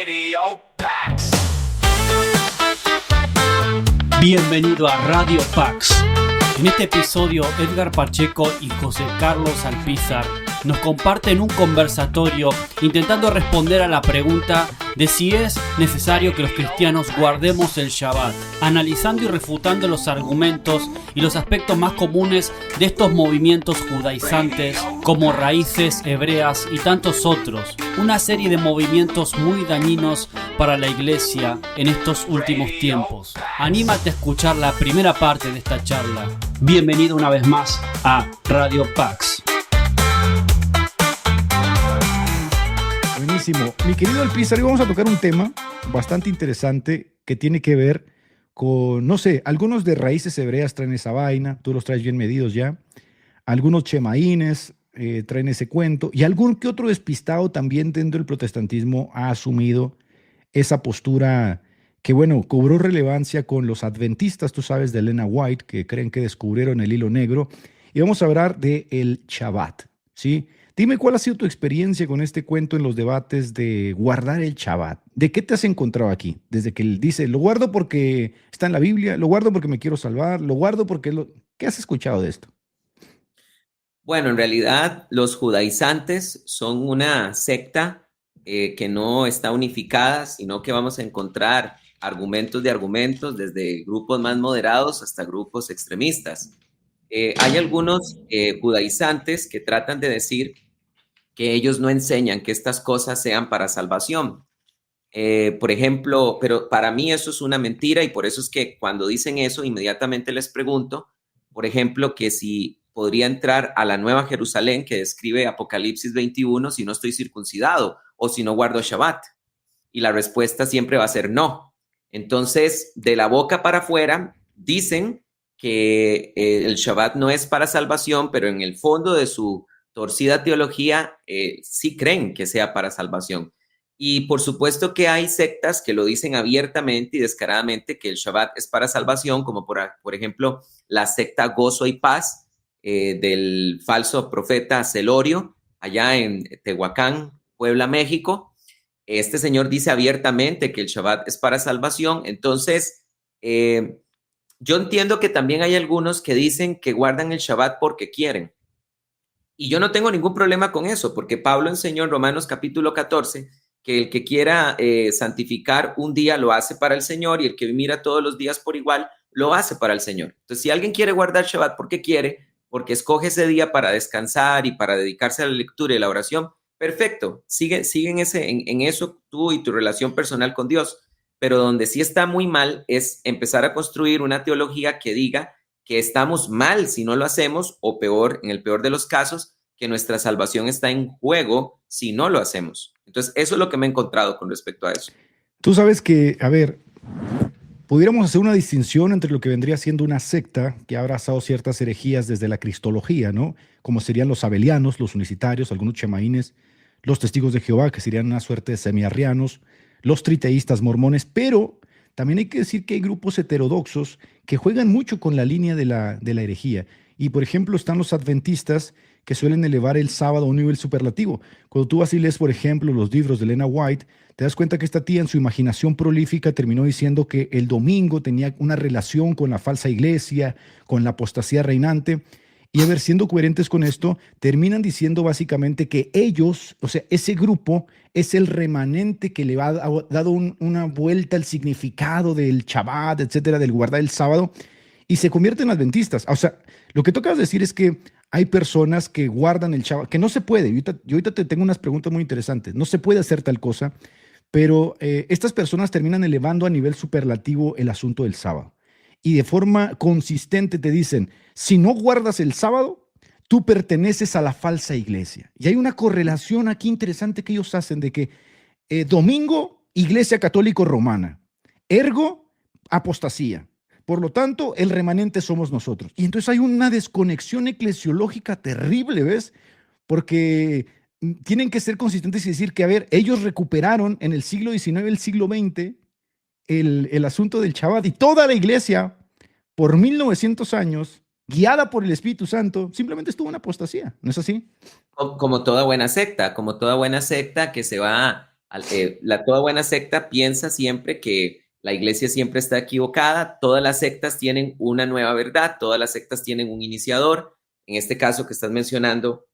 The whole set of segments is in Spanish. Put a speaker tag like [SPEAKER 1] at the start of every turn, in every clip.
[SPEAKER 1] Radio Pax.
[SPEAKER 2] Bienvenido a Radio Pax. En este episodio, Edgar Pacheco y José Carlos Alpizar nos comparten un conversatorio intentando responder a la pregunta de si es necesario que los cristianos guardemos el Shabbat, analizando y refutando los argumentos y los aspectos más comunes de estos movimientos judaizantes como Raíces Hebreas y tantos otros, una serie de movimientos muy dañinos para la iglesia en estos últimos tiempos. Anímate a escuchar la primera parte de esta charla. Bienvenido una vez más a Radio Pax.
[SPEAKER 3] Buenísimo. Mi querido Alpizar, hoy vamos a tocar un tema bastante interesante que tiene que ver con, no sé, algunos de Raíces Hebreas traen esa vaina, tú los traes bien medidos ya, algunos chemaínes traen ese cuento, y algún que otro despistado también dentro del protestantismo ha asumido esa postura que, bueno, cobró relevancia con los adventistas, tú sabes, de Elena White, que creen que descubrieron el hilo negro, y vamos a hablar de el Shabbat, ¿sí? Dime cuál ha sido tu experiencia con este cuento en los debates de guardar el Shabbat. ¿De qué te has encontrado aquí? Desde que él dice, lo guardo porque está en la Biblia, lo guardo porque me quiero salvar, lo guardo porque... ¿Qué has escuchado de esto?
[SPEAKER 4] Bueno, en realidad los judaizantes son una secta que no está unificada, sino que vamos a encontrar argumentos de argumentos, desde grupos más moderados hasta grupos extremistas. Hay algunos judaizantes que tratan de decir que ellos no enseñan que estas cosas sean para salvación. Por ejemplo, pero para mí eso es una mentira, y por eso es que cuando dicen eso, inmediatamente les pregunto, por ejemplo, que si podría entrar a la Nueva Jerusalén que describe Apocalipsis 21 si no estoy circuncidado o si no guardo Shabbat. Y la respuesta siempre va a ser no. Entonces, de la boca para afuera, dicen que el Shabbat no es para salvación, pero en el fondo de su torcida teología sí creen que sea para salvación. Y por supuesto que hay sectas que lo dicen abiertamente y descaradamente que el Shabbat es para salvación, como por ejemplo la secta Gozo y Paz del falso profeta Celorio, allá en Tehuacán, Puebla, México. Este señor dice abiertamente que el Shabbat es para salvación. Entonces, yo entiendo que también hay algunos que dicen que guardan el Shabbat porque quieren. Y yo no tengo ningún problema con eso, porque Pablo enseñó en Romanos capítulo 14 que el que quiera santificar un día lo hace para el Señor, y el que mira todos los días por igual lo hace para el Señor. Entonces, si alguien quiere guardar Shabbat porque quiere, porque escoge ese día para descansar y para dedicarse a la lectura y la oración, perfecto, sigue en eso tú y tu relación personal con Dios. Pero donde sí está muy mal es empezar a construir una teología que diga que estamos mal si no lo hacemos, o peor, en el peor de los casos, que nuestra salvación está en juego si no lo hacemos. Entonces, eso es lo que me he encontrado con respecto a eso.
[SPEAKER 3] Tú sabes que, a ver, pudiéramos hacer una distinción entre lo que vendría siendo una secta que ha abrazado ciertas herejías desde la cristología, ¿no? Como serían los abelianos, los unicitarios, algunos chemaínes, los testigos de Jehová, que serían una suerte de semiarrianos, los triteístas mormones, pero también hay que decir que hay grupos heterodoxos que juegan mucho con la línea de la herejía. Y, por ejemplo, están los adventistas que suelen elevar el sábado a un nivel superlativo. Cuando tú vas y lees, por ejemplo, los libros de Elena White, te das cuenta que esta tía en su imaginación prolífica terminó diciendo que el domingo tenía una relación con la falsa iglesia, con la apostasía reinante. Y a ver, siendo coherentes con esto, terminan diciendo básicamente que ellos, o sea, ese grupo es el remanente que le ha dado una vuelta al significado del Shabbat, etcétera, del guardar el sábado, y se convierten en adventistas. O sea, lo que tocas decir es que hay personas que guardan el Shabbat, que no se puede. Yo ahorita te tengo unas preguntas muy interesantes. No se puede hacer tal cosa, pero estas personas terminan elevando a nivel superlativo el asunto del sábado. Y de forma consistente te dicen, si no guardas el sábado, tú perteneces a la falsa iglesia. Y hay una correlación aquí interesante que ellos hacen de que domingo, iglesia católico romana, ergo, apostasía. Por lo tanto, el remanente somos nosotros. Y entonces hay una desconexión eclesiológica terrible, ¿ves? Porque tienen que ser consistentes y decir que, a ver, ellos recuperaron en el siglo XIX, el siglo XX, el asunto del Shabbat, y toda la iglesia, por 1900 años, guiada por el Espíritu Santo, simplemente estuvo en apostasía. ¿No es así?
[SPEAKER 4] Como toda buena secta que se va Toda buena secta piensa siempre que la iglesia siempre está equivocada. Todas las sectas tienen una nueva verdad, todas las sectas tienen un iniciador. En este caso que estás mencionando,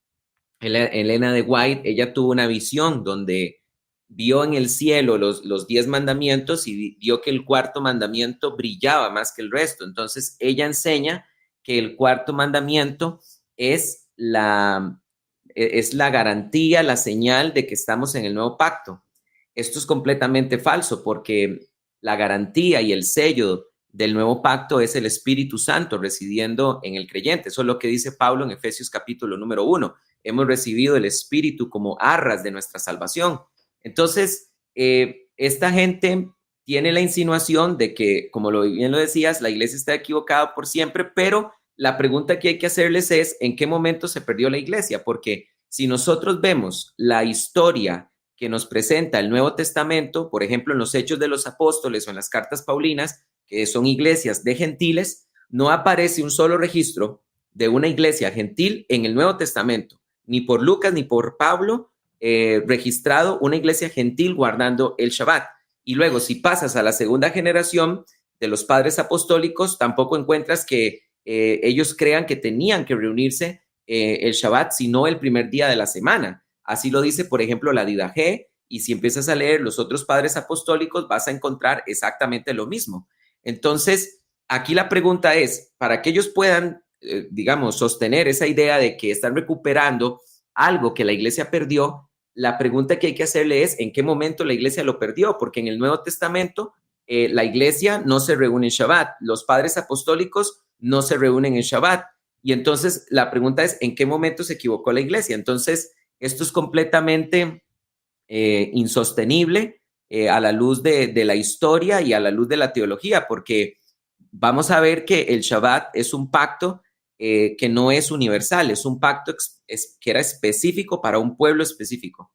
[SPEAKER 4] Elena de White, ella tuvo una visión donde vio en el cielo los 10 mandamientos y vio que el cuarto mandamiento brillaba más que el resto. Entonces ella enseña que el cuarto mandamiento es la garantía, la señal de que estamos en el nuevo pacto. Esto es completamente falso porque la garantía y el sello del nuevo pacto es el Espíritu Santo residiendo en el creyente. Eso es lo que dice Pablo en Efesios capítulo número 1. Hemos recibido el Espíritu como arras de nuestra salvación. Entonces, esta gente tiene la insinuación de que, como bien lo decías, la iglesia está equivocada por siempre, pero la pregunta que hay que hacerles es, ¿en qué momento se perdió la iglesia? Porque si nosotros vemos la historia que nos presenta el Nuevo Testamento, por ejemplo, en los Hechos de los Apóstoles o en las cartas paulinas, que son iglesias de gentiles, no aparece un solo registro de una iglesia gentil en el Nuevo Testamento, ni por Lucas ni por Pablo, registrado una iglesia gentil guardando el Shabbat. Y luego, si pasas a la segunda generación de los padres apostólicos, tampoco encuentras que ellos crean que tenían que reunirse el Shabbat, sino el primer día de la semana. Así lo dice, por ejemplo, la Didaché, y si empiezas a leer los otros padres apostólicos, vas a encontrar exactamente lo mismo. Entonces, aquí la pregunta es, para que ellos puedan, digamos, sostener esa idea de que están recuperando algo que la iglesia perdió, la pregunta que hay que hacerle es, ¿en qué momento la iglesia lo perdió? Porque en el Nuevo Testamento, la iglesia no se reúne en Shabbat, los padres apostólicos no se reúnen en Shabbat. Y entonces la pregunta es, ¿en qué momento se equivocó la iglesia? Entonces, esto es completamente insostenible a la luz de la historia y a la luz de la teología, porque vamos a ver que el Shabbat es un pacto que no es universal, es un pacto que era específico para un pueblo específico.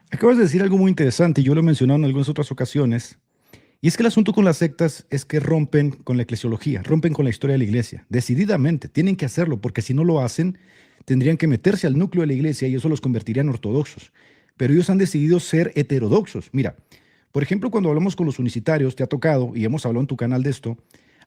[SPEAKER 3] Acabas de decir algo muy interesante, y yo lo he mencionado en algunas otras ocasiones, y es que el asunto con las sectas es que rompen con la eclesiología, rompen con la historia de la iglesia, decididamente, tienen que hacerlo, porque si no lo hacen, tendrían que meterse al núcleo de la iglesia y eso los convertiría en ortodoxos. Pero ellos han decidido ser heterodoxos. Mira, por ejemplo, cuando hablamos con los unicitarios, te ha tocado, y hemos hablado en tu canal de esto,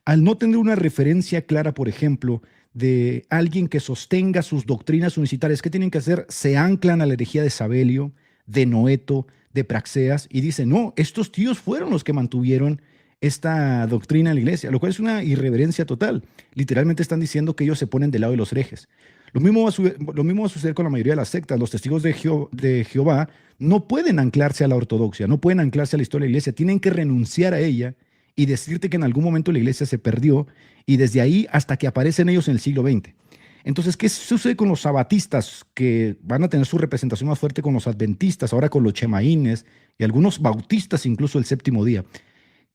[SPEAKER 3] al no tener una referencia clara, por ejemplo, de alguien que sostenga sus doctrinas unicitarias, ¿qué tienen que hacer? Se anclan a la herejía de Sabelio, de Noeto, de Praxeas, y dicen, no, estos tíos fueron los que mantuvieron esta doctrina en la iglesia, lo cual es una irreverencia total. Literalmente están diciendo que ellos se ponen del lado de los herejes. Lo mismo va a suceder con la mayoría de las sectas. Los testigos de Jehová no pueden anclarse a la ortodoxia, no pueden anclarse a la historia de la iglesia, tienen que renunciar a ella y decirte que en algún momento la iglesia se perdió y desde ahí hasta que aparecen ellos en el siglo XX. Entonces, ¿qué sucede con los sabatistas que van a tener su representación más fuerte con los adventistas, ahora con los chemaínes y algunos bautistas incluso el séptimo día?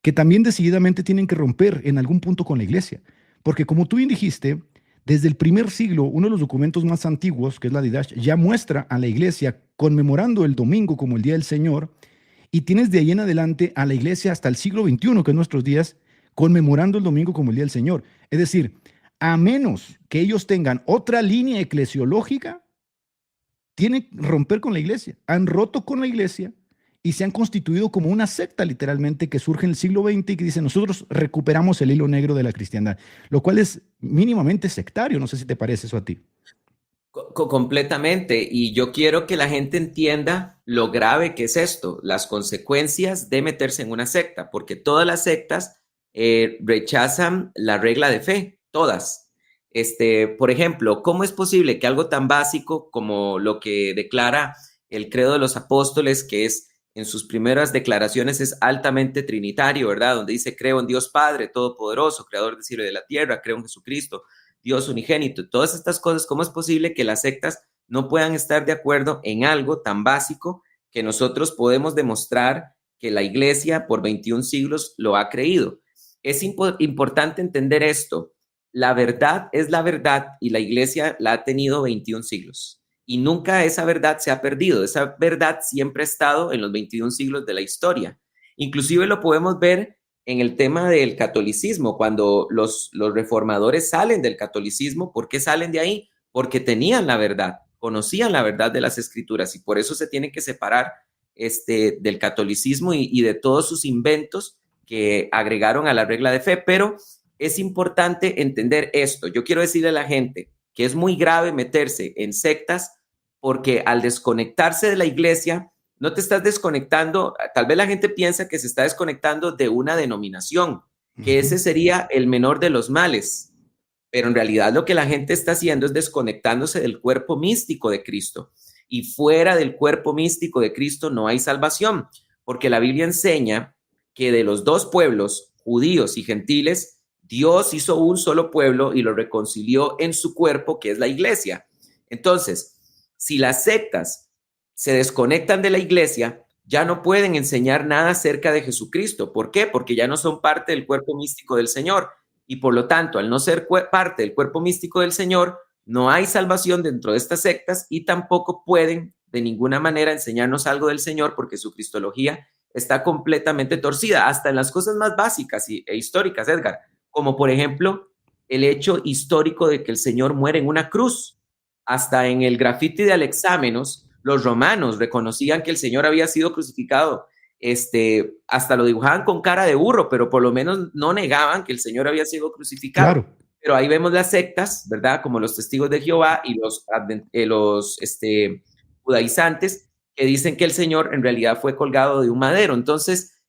[SPEAKER 3] Que también decididamente tienen que romper en algún punto con la iglesia. Porque como tú bien dijiste, desde el primer siglo, uno de los documentos más antiguos, que es la Didash, ya muestra a la iglesia conmemorando el domingo como el Día del Señor, y tienes de ahí en adelante a la iglesia hasta el siglo XXI, que es nuestros días, conmemorando el domingo como el Día del Señor. Es decir, a menos que ellos tengan otra línea eclesiológica, tienen que romper con la iglesia. Han roto con la iglesia y se han constituido como una secta literalmente que surge en el siglo XX y que dice nosotros recuperamos el hilo negro de la cristiandad, lo cual es mínimamente sectario. No sé si te parece eso a ti.
[SPEAKER 4] Completamente. Y yo quiero que la gente entienda lo grave que es esto, las consecuencias de meterse en una secta, porque todas las sectas rechazan la regla de fe, todas. Por ejemplo, ¿cómo es posible que algo tan básico como lo que declara el credo de los apóstoles, que es en sus primeras declaraciones es altamente trinitario, ¿verdad? Donde dice, creo en Dios Padre Todopoderoso, creador del cielo y de la tierra, creo en Jesucristo, Dios unigénito. Todas estas cosas, ¿cómo es posible que las sectas no puedan estar de acuerdo en algo tan básico que nosotros podemos demostrar que la iglesia por 21 siglos lo ha creído? Es importante entender esto. La verdad es la verdad y la iglesia la ha tenido 21 siglos. Y nunca esa verdad se ha perdido. Esa verdad siempre ha estado en los 21 siglos de la historia. Inclusive lo podemos ver en el tema del catolicismo, cuando los reformadores salen del catolicismo. ¿Por qué salen de ahí? Porque tenían la verdad, conocían la verdad de las escrituras y por eso se tienen que separar del catolicismo y de todos sus inventos que agregaron a la regla de fe. Pero es importante entender esto. Yo quiero decirle a la gente que es muy grave meterse en sectas, porque al desconectarse de la iglesia, no te estás desconectando. Tal vez la gente piensa que se está desconectando de una denominación, que ese sería el menor de los males. Pero en realidad lo que la gente está haciendo es desconectándose del cuerpo místico de Cristo. Y fuera del cuerpo místico de Cristo no hay salvación, porque la Biblia enseña que de los dos pueblos, judíos y gentiles, Dios hizo un solo pueblo y lo reconcilió en su cuerpo, que es la iglesia. Entonces, si las sectas se desconectan de la iglesia, ya no pueden enseñar nada acerca de Jesucristo. ¿Por qué? Porque ya no son parte del cuerpo místico del Señor. Y por lo tanto, al no ser parte del cuerpo místico del Señor, no hay salvación dentro de estas sectas y tampoco pueden de ninguna manera enseñarnos algo del Señor, porque su cristología está completamente torcida, hasta en las cosas más básicas e históricas, Edgar, como por ejemplo el hecho histórico de que el Señor muere en una cruz. Hasta en el grafiti de Alexámenos, los romanos reconocían que el Señor había sido crucificado. Hasta lo dibujaban con cara de burro, pero por lo menos no negaban que el Señor había sido crucificado.
[SPEAKER 3] Claro.
[SPEAKER 4] Pero ahí vemos las sectas, ¿verdad? Como los testigos de Jehová y los judaizantes, que dicen que el Señor en realidad fue colgado de un madero. Entonces,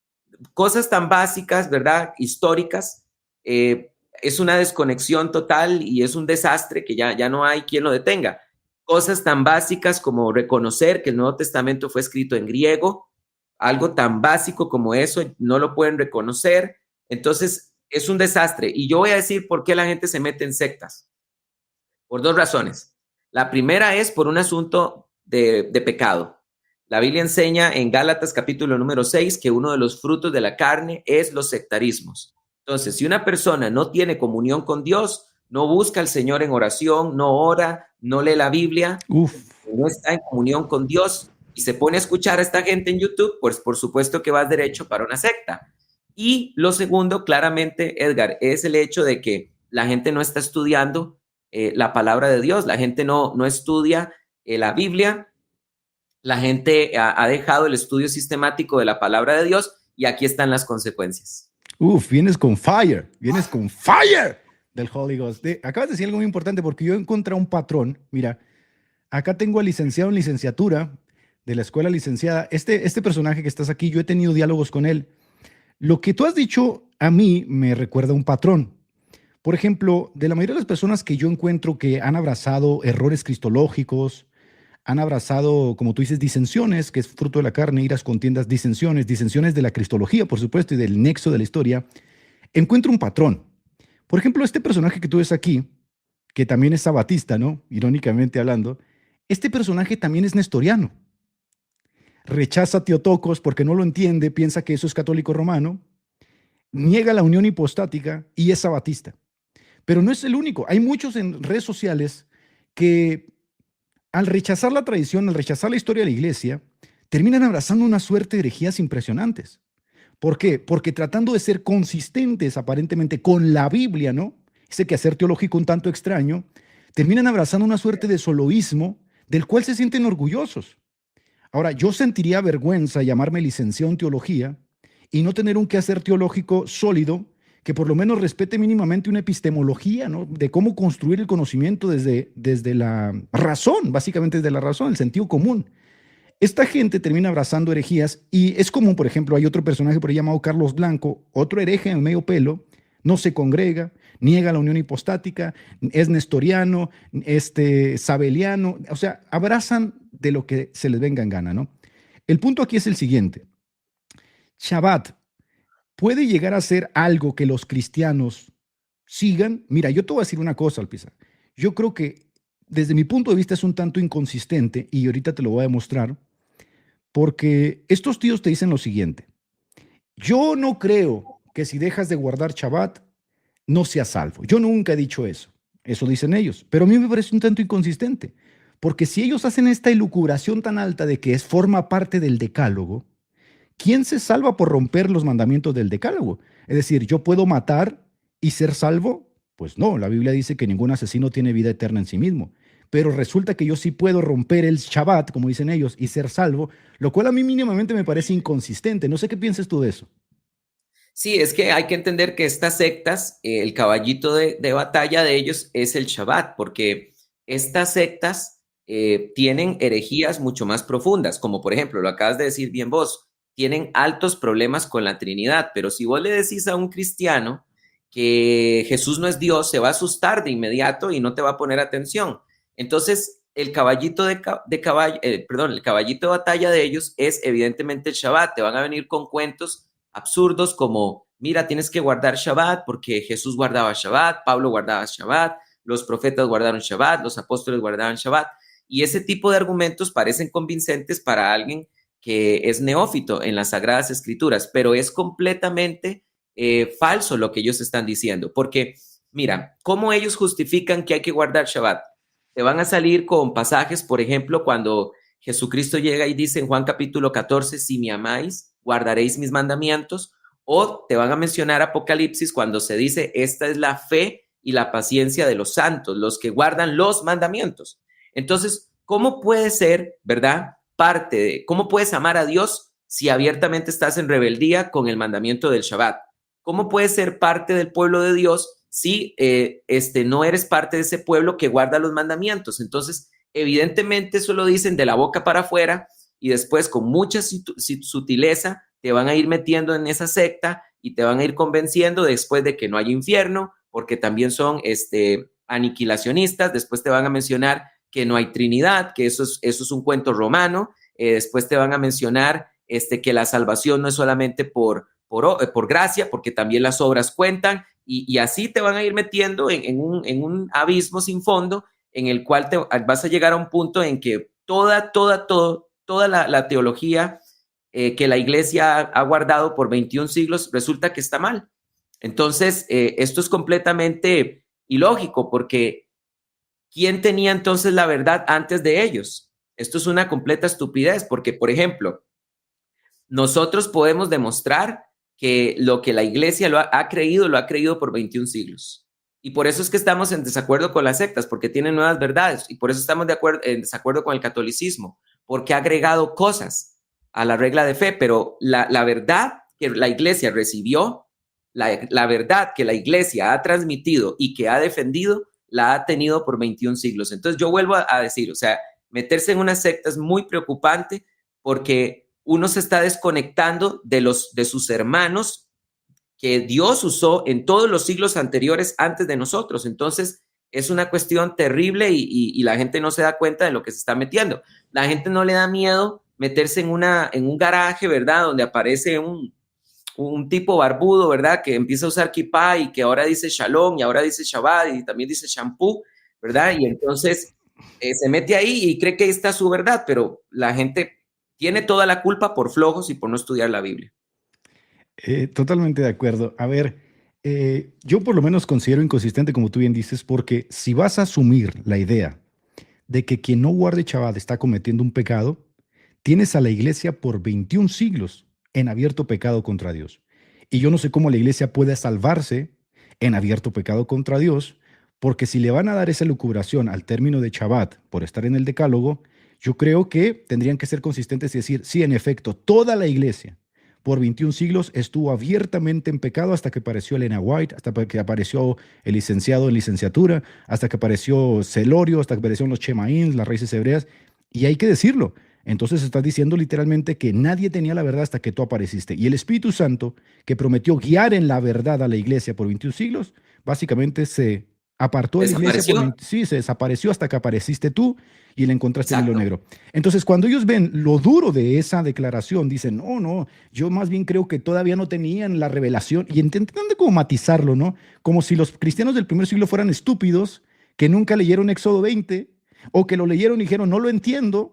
[SPEAKER 4] cosas tan básicas, ¿verdad? Históricas, es una desconexión total y es un desastre que ya no hay quien lo detenga. Cosas tan básicas como reconocer que el Nuevo Testamento fue escrito en griego, algo tan básico como eso, no lo pueden reconocer. Entonces, es un desastre. Y yo voy a decir por qué la gente se mete en sectas. Por dos razones. La primera es por un asunto de pecado. La Biblia enseña en Gálatas capítulo número 6 que uno de los frutos de la carne es los sectarismos. Entonces, si una persona no tiene comunión con Dios, no busca al Señor en oración, no ora, no lee la Biblia, no está en comunión con Dios y se pone a escuchar a esta gente en YouTube, pues por supuesto que vas derecho para una secta. Y lo segundo, claramente, Edgar, es el hecho de que la gente no está estudiando la palabra de Dios, la gente no estudia la Biblia, la gente ha dejado el estudio sistemático de la palabra de Dios y aquí están las consecuencias.
[SPEAKER 3] Vienes con fire del Holy Ghost. Acabas de decir algo muy importante porque yo encontré un patrón. Mira, acá tengo al licenciado en licenciatura de la escuela licenciada. Este personaje que estás aquí, yo he tenido diálogos con él. Lo que tú has dicho a mí me recuerda un patrón. Por ejemplo, de la mayoría de las personas que yo encuentro que han abrazado errores cristológicos, han abrazado, como tú dices, disensiones, que es fruto de la carne, iras, contiendas, disensiones de la cristología, por supuesto, y del nexo de la historia, encuentro un patrón. Por ejemplo, este personaje que tú ves aquí, que también es sabatista, ¿no? Irónicamente hablando, este personaje también es nestoriano. Rechaza a Teotocos porque no lo entiende, piensa que eso es católico romano, niega la unión hipostática y es sabatista. Pero no es el único. Hay muchos en redes sociales que al rechazar la tradición, al rechazar la historia de la iglesia, terminan abrazando una suerte de herejías impresionantes. ¿Por qué? Porque tratando de ser consistentes aparentemente con la Biblia, ¿no? Ese quehacer teológico un tanto extraño, terminan abrazando una suerte de soloísmo del cual se sienten orgullosos. Ahora, yo sentiría vergüenza llamarme licenciado en teología y no tener un quehacer teológico sólido que por lo menos respete mínimamente una epistemología, ¿no? De cómo construir el conocimiento desde la razón, básicamente desde la razón, el sentido común. Esta gente termina abrazando herejías y es común, por ejemplo, hay otro personaje por ahí llamado Carlos Blanco, otro hereje en medio pelo, no se congrega, niega la unión hipostática, es nestoriano, sabeliano, o sea, abrazan de lo que se les venga en gana, ¿no? El punto aquí es el siguiente. Shabbat puede llegar a ser algo que los cristianos sigan. Mira, yo te voy a decir una cosa, Alpizar. Yo creo que desde mi punto de vista es un tanto inconsistente y ahorita te lo voy a demostrar porque estos tíos te dicen lo siguiente. Yo no creo que si dejas de guardar Shabbat no seas salvo. Yo nunca he dicho eso. Eso dicen ellos. Pero a mí me parece un tanto inconsistente. Porque si ellos hacen esta elucubración tan alta de que forma parte del decálogo, ¿quién se salva por romper los mandamientos del decálogo? Es decir, ¿yo puedo matar y ser salvo? Pues no, la Biblia dice que ningún asesino tiene vida eterna en sí mismo. pero resulta que yo sí puedo romper el Shabbat, como dicen ellos, y ser salvo, lo cual a mí mínimamente me parece inconsistente. No sé qué piensas tú de eso.
[SPEAKER 4] Sí, es que hay que entender que estas sectas, el caballito de batalla de ellos es el Shabbat, porque estas sectas tienen herejías mucho más profundas, como por ejemplo, lo acabas de decir bien vos, tienen altos problemas con la Trinidad, pero si vos le decís a un cristiano que Jesús no es Dios, se va a asustar de inmediato y no te va a poner atención. Entonces, el caballito el caballito de batalla de ellos es evidentemente el Shabbat. Te van a venir con cuentos absurdos como, mira, tienes que guardar Shabbat porque Jesús guardaba Shabbat, Pablo guardaba Shabbat, los profetas guardaron Shabbat, los apóstoles guardaban Shabbat. Y ese tipo de argumentos parecen convincentes para alguien que es neófito en las Sagradas Escrituras, pero es completamente falso lo que ellos están diciendo, porque mira, ¿cómo ellos justifican que hay que guardar Shabbat? Te van a salir con pasajes, por ejemplo, cuando Jesucristo llega y dice en Juan capítulo 14, si me amáis, guardaréis mis mandamientos, o te van a mencionar Apocalipsis cuando se dice, esta es la fe y la paciencia de los santos, los que guardan los mandamientos. Entonces, ¿cómo puede ser, verdad, cómo puedes amar a Dios si abiertamente estás en rebeldía con el mandamiento del Shabbat? ¿Cómo puedes ser parte del pueblo de Dios si no eres parte de ese pueblo que guarda los mandamientos? Entonces, evidentemente eso lo dicen de la boca para afuera y después con mucha sutileza te van a ir metiendo en esa secta y te van a ir convenciendo después de que no hay infierno, porque también son aniquilacionistas. Después te van a mencionar que no hay Trinidad, que eso es un cuento romano. Después te van a mencionar que la salvación no es solamente por gracia, porque también las obras cuentan, y así te van a ir metiendo en un abismo sin fondo, en el cual vas a llegar a un punto en que toda la teología que la iglesia ha guardado por 21 siglos resulta que está mal. Entonces, esto es completamente ilógico, porque ¿quién tenía entonces la verdad antes de ellos? Esto es una completa estupidez, porque, por ejemplo, nosotros podemos demostrar que lo que la iglesia lo ha creído por 21 siglos. Y por eso es que estamos en desacuerdo con las sectas, porque tienen nuevas verdades. Y por eso estamos en desacuerdo con el catolicismo, porque ha agregado cosas a la regla de fe. Pero la verdad que la iglesia recibió, la verdad que la iglesia ha transmitido y que ha defendido, la ha tenido por 21 siglos. Entonces yo vuelvo a decir, o sea, meterse en una secta es muy preocupante, porque uno se está desconectando de sus hermanos que Dios usó en todos los siglos anteriores antes de nosotros. Entonces, es una cuestión terrible y la gente no se da cuenta de lo que se está metiendo. La gente no le da miedo meterse en un garaje, ¿verdad? Donde aparece un tipo barbudo, ¿verdad? Que empieza a usar kippah y que ahora dice shalom y ahora dice Shabbat y también dice shampoo, ¿verdad? Y entonces se mete ahí y cree que ahí está su verdad, pero la gente tiene toda la culpa por flojos y por no estudiar la Biblia.
[SPEAKER 3] Totalmente de acuerdo. A ver, yo por lo menos considero inconsistente, como tú bien dices, porque si vas a asumir la idea de que quien no guarde Shabbat está cometiendo un pecado, tienes a la iglesia por 21 siglos en abierto pecado contra Dios. Y yo no sé cómo la iglesia puede salvarse en abierto pecado contra Dios, porque si le van a dar esa lucubración al término de Shabbat por estar en el decálogo, yo creo que tendrían que ser consistentes y decir, sí, en efecto, toda la iglesia por 21 siglos estuvo abiertamente en pecado hasta que apareció Elena White, hasta que apareció el licenciado en licenciatura, hasta que apareció Celorio, hasta que aparecieron los Chemaín, las raíces hebreas, y hay que decirlo. Entonces estás diciendo literalmente que nadie tenía la verdad hasta que tú apareciste. Y el Espíritu Santo, que prometió guiar en la verdad a la iglesia por 21 siglos, básicamente se apartó de la iglesia. Sí, se desapareció hasta que apareciste tú y le encontraste en el hilo negro. Entonces, cuando ellos ven lo duro de esa declaración, dicen, no, yo más bien creo que todavía no tenían la revelación. Y intentan de cómo matizarlo, ¿no? Como si los cristianos del primer siglo fueran estúpidos, que nunca leyeron Éxodo 20, o que lo leyeron y dijeron, no lo entiendo.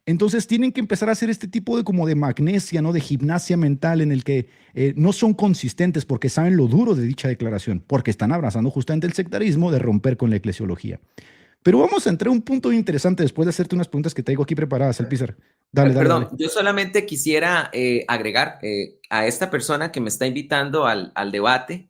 [SPEAKER 3] Entonces tienen que empezar a hacer este tipo de como de magnesia, ¿no? De gimnasia mental en el que no son consistentes porque saben lo duro de dicha declaración, porque están abrazando justamente el sectarismo de romper con la eclesiología. Pero vamos a entrar a un punto interesante después de hacerte unas preguntas que traigo aquí preparadas, Alpizar. Dale.
[SPEAKER 4] Yo solamente quisiera agregar a esta persona que me está invitando al debate.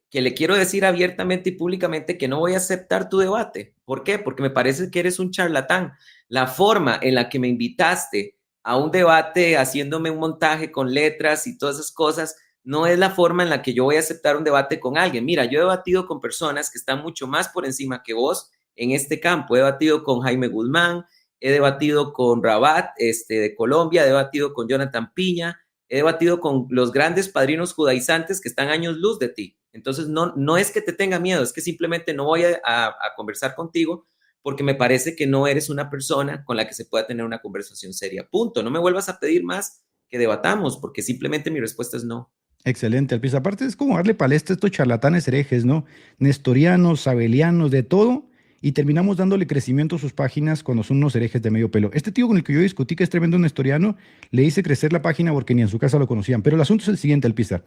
[SPEAKER 4] que le quiero decir abiertamente y públicamente que no voy a aceptar tu debate. ¿Por qué? Porque me parece que eres un charlatán. La forma en la que me invitaste a un debate haciéndome un montaje con letras y todas esas cosas, no es la forma en la que yo voy a aceptar un debate con alguien. Mira, yo he debatido con personas que están mucho más por encima que vos en este campo. He debatido con Jaime Guzmán, he debatido con Rabat de Colombia, he debatido con Jonathan Piña, he debatido con los grandes padrinos judaizantes que están años luz de ti. Entonces, no es que te tenga miedo, es que simplemente no voy a conversar contigo porque me parece que no eres una persona con la que se pueda tener una conversación seria. Punto. No me vuelvas a pedir más que debatamos, porque simplemente mi respuesta es no.
[SPEAKER 3] Excelente, Alpiz. Aparte es como darle palestra a estos charlatanes herejes, ¿no? Nestorianos, sabelianos, de todo, y terminamos dándole crecimiento a sus páginas cuando son unos herejes de medio pelo. Este tío con el que yo discutí, que es tremendo nestoriano, le hice crecer la página porque ni en su casa lo conocían. Pero el asunto es el siguiente, Alpizar.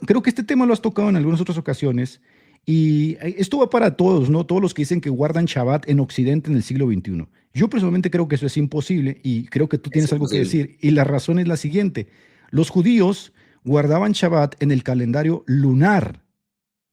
[SPEAKER 3] Creo que este tema lo has tocado en algunas otras ocasiones, y esto va para todos, ¿no? Todos los que dicen que guardan Shabbat en Occidente en el siglo XXI. Yo personalmente creo que eso es imposible, y creo que tú
[SPEAKER 4] Es
[SPEAKER 3] tienes algo que
[SPEAKER 4] imposible.
[SPEAKER 3] decir, y la razón es la siguiente. Los judíos guardaban Shabbat en el calendario lunar,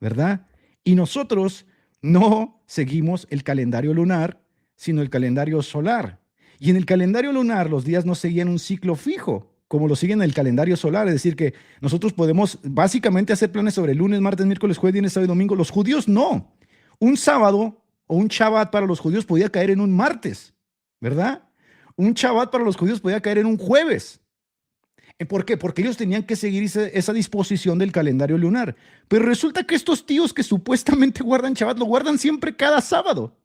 [SPEAKER 3] ¿verdad? Y nosotros no seguimos el calendario lunar, sino el calendario solar. Y en el calendario lunar los días no seguían un ciclo fijo, como lo siguen en el calendario solar. Es decir, que nosotros podemos básicamente hacer planes sobre lunes, martes, miércoles, jueves, viernes, sábado y domingo. Los judíos no. Un sábado o un Shabbat para los judíos podía caer en un martes, ¿verdad? Un Shabbat para los judíos podía caer en un jueves. ¿Por qué? Porque ellos tenían que seguir esa disposición del calendario lunar. Pero resulta que estos tíos que supuestamente guardan Shabbat lo guardan siempre cada sábado,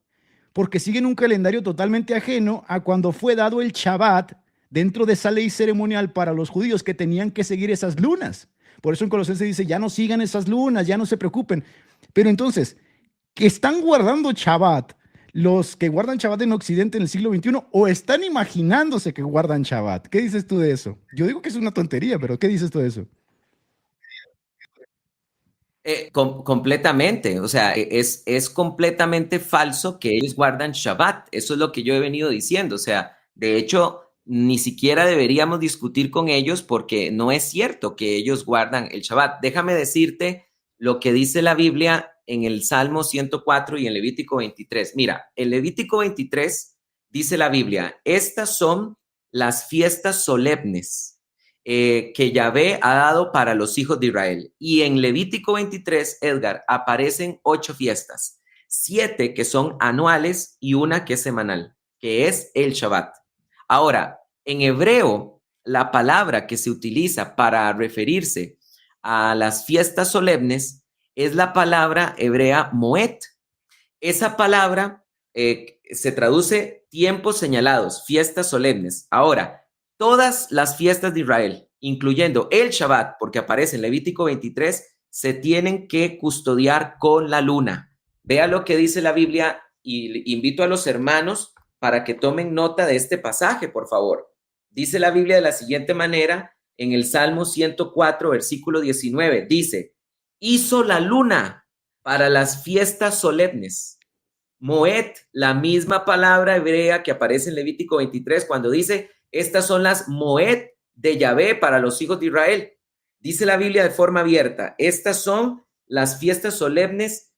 [SPEAKER 3] porque siguen un calendario totalmente ajeno a cuando fue dado el Shabbat dentro de esa ley ceremonial para los judíos que tenían que seguir esas lunas. Por eso en Colosenses dice, ya no sigan esas lunas, ya no se preocupen. Pero entonces, que están guardando Shabbat los que guardan Shabbat en Occidente en el siglo XXI o están imaginándose que guardan Shabbat. ¿Qué dices tú de eso? Yo digo que es una tontería, pero ¿qué dices tú de eso?
[SPEAKER 4] Completamente, o sea, es completamente falso que ellos guardan Shabbat. Eso es lo que yo he venido diciendo. O sea, de hecho, ni siquiera deberíamos discutir con ellos porque no es cierto que ellos guardan el Shabbat. Déjame decirte lo que dice la Biblia en el Salmo 104 y en Levítico 23. Mira, en Levítico 23 dice la Biblia, estas son las fiestas solemnes que Yahvé ha dado para los hijos de Israel. Y en Levítico 23, Edgar, aparecen 8 fiestas, 7 que son anuales y una que es semanal, que es el Shabbat. Ahora, en hebreo, la palabra que se utiliza para referirse a las fiestas solemnes es la palabra hebrea moed. Esa palabra se traduce tiempos señalados, fiestas solemnes. Ahora, todas las fiestas de Israel, incluyendo el Shabbat, porque aparece en Levítico 23, se tienen que custodiar con la luna. Vea lo que dice la Biblia y invito a los hermanos para que tomen nota de este pasaje, por favor. Dice la Biblia de la siguiente manera en el Salmo 104, versículo 19. Dice, hizo la luna para las fiestas solemnes. Moed, la misma palabra hebrea que aparece en Levítico 23 cuando dice, estas son las Moed de Yahvé para los hijos de Israel. Dice la Biblia de forma abierta, estas son las fiestas solemnes,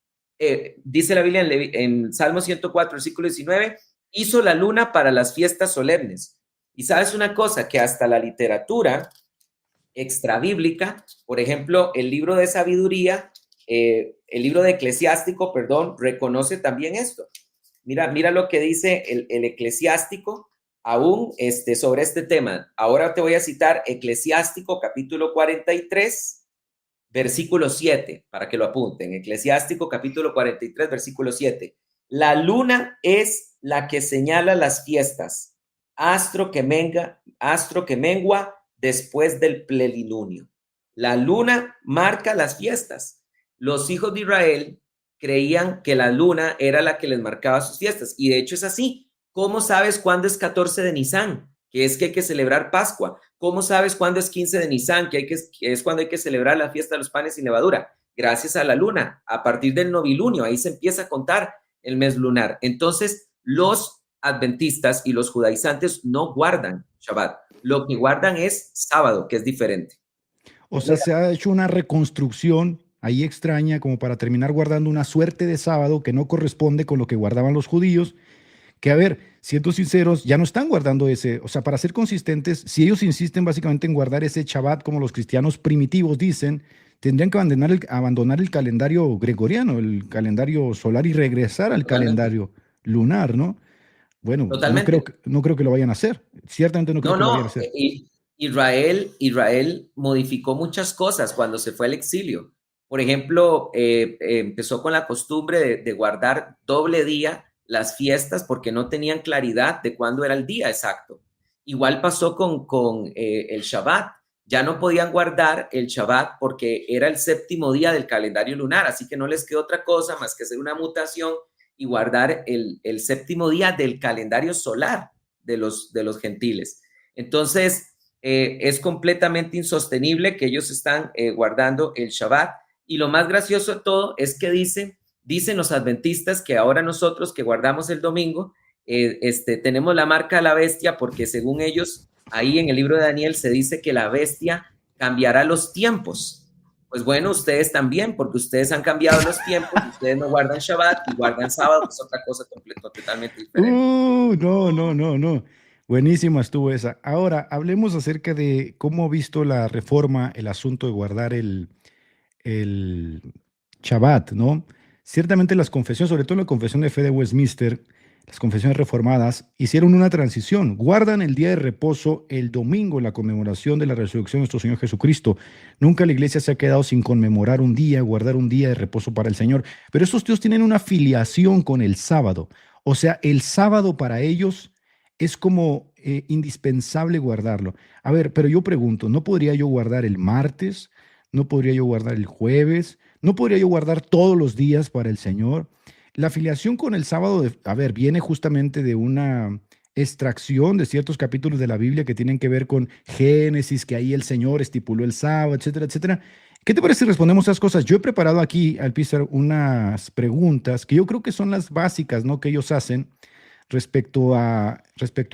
[SPEAKER 4] dice la Biblia en Salmo 104, versículo 19, hizo la luna para las fiestas solemnes. Y sabes una cosa, que hasta la literatura extrabíblica, por ejemplo, el libro de sabiduría, el libro de Eclesiástico, perdón, reconoce también esto. Mira lo que dice el Eclesiástico aún sobre este tema. Ahora te voy a citar Eclesiástico capítulo 43, versículo 7, para que lo apunten. Eclesiástico capítulo 43, versículo 7. La luna es la que señala las fiestas, astro que mengua después del plenilunio. La luna marca las fiestas. Los hijos de Israel creían que la luna era la que les marcaba sus fiestas. Y de hecho es así. ¿Cómo sabes cuándo es 14 de Nisan? Que es que hay que celebrar Pascua. ¿Cómo sabes cuándo es 15 de Nisan? Que es cuando hay que celebrar la fiesta de los panes sin levadura. Gracias a la luna. A partir del novilunio, ahí se empieza a contar el mes lunar. Entonces, los adventistas y los judaizantes no guardan Shabbat. Lo que guardan es sábado, que es diferente.
[SPEAKER 3] O sea, se ha hecho una reconstrucción ahí extraña como para terminar guardando una suerte de sábado que no corresponde con lo que guardaban los judíos, que a ver, siendo sinceros, ya no están guardando ese, o sea, para ser consistentes, si ellos insisten básicamente en guardar ese Shabbat como los cristianos primitivos dicen, tendrían que abandonar el calendario gregoriano, el calendario solar y regresar al
[SPEAKER 4] Totalmente.
[SPEAKER 3] calendario lunar, ¿no? Bueno,
[SPEAKER 4] Totalmente.
[SPEAKER 3] no creo que lo vayan a hacer. Ciertamente no creo
[SPEAKER 4] No,
[SPEAKER 3] que lo vayan a
[SPEAKER 4] no,
[SPEAKER 3] hacer.
[SPEAKER 4] Israel modificó muchas cosas cuando se fue al exilio. Por ejemplo, empezó con la costumbre de guardar doble día las fiestas porque no tenían claridad de cuándo era el día exacto. Igual pasó con el Shabbat. Ya no podían guardar el Shabbat porque era el séptimo día del calendario lunar, así que no les quedó otra cosa más que hacer una mutación y guardar el séptimo día del calendario solar de los gentiles. Entonces, es completamente insostenible que ellos están guardando el Shabbat. Y lo más gracioso de todo es que dicen los adventistas que ahora nosotros que guardamos el domingo, tenemos la marca de la bestia porque según ellos, ahí en el libro de Daniel se dice que la bestia cambiará los tiempos. Pues bueno, ustedes también, porque ustedes han cambiado los tiempos, ustedes no guardan Shabbat y guardan sábado, que es otra cosa totalmente diferente.
[SPEAKER 3] No, no, no, no. Buenísima estuvo esa. Ahora, hablemos acerca de cómo ha visto la reforma el asunto de guardar el Shabbat, ¿no? Ciertamente las confesiones, sobre todo la confesión de fe de Westminster, las confesiones reformadas, hicieron una transición. Guardan el día de reposo el domingo, en la conmemoración de la resurrección de nuestro Señor Jesucristo. Nunca la iglesia se ha quedado sin conmemorar un día, guardar un día de reposo para el Señor. Pero estos tíos tienen una filiación con el sábado. O sea, el sábado para ellos es como indispensable guardarlo. A ver, pero yo pregunto, ¿no podría yo guardar el martes? ¿No podría yo guardar el jueves? ¿No podría yo guardar todos los días para el Señor? La afiliación con el sábado, a ver, viene justamente de una extracción de ciertos capítulos de la Biblia que tienen que ver con Génesis, que ahí el Señor estipuló el sábado, etcétera, etcétera. ¿Qué te parece si respondemos a esas cosas? Yo he preparado aquí, Alpizar, unas preguntas que yo creo que son las básicas, ¿no? Que ellos hacen respecto a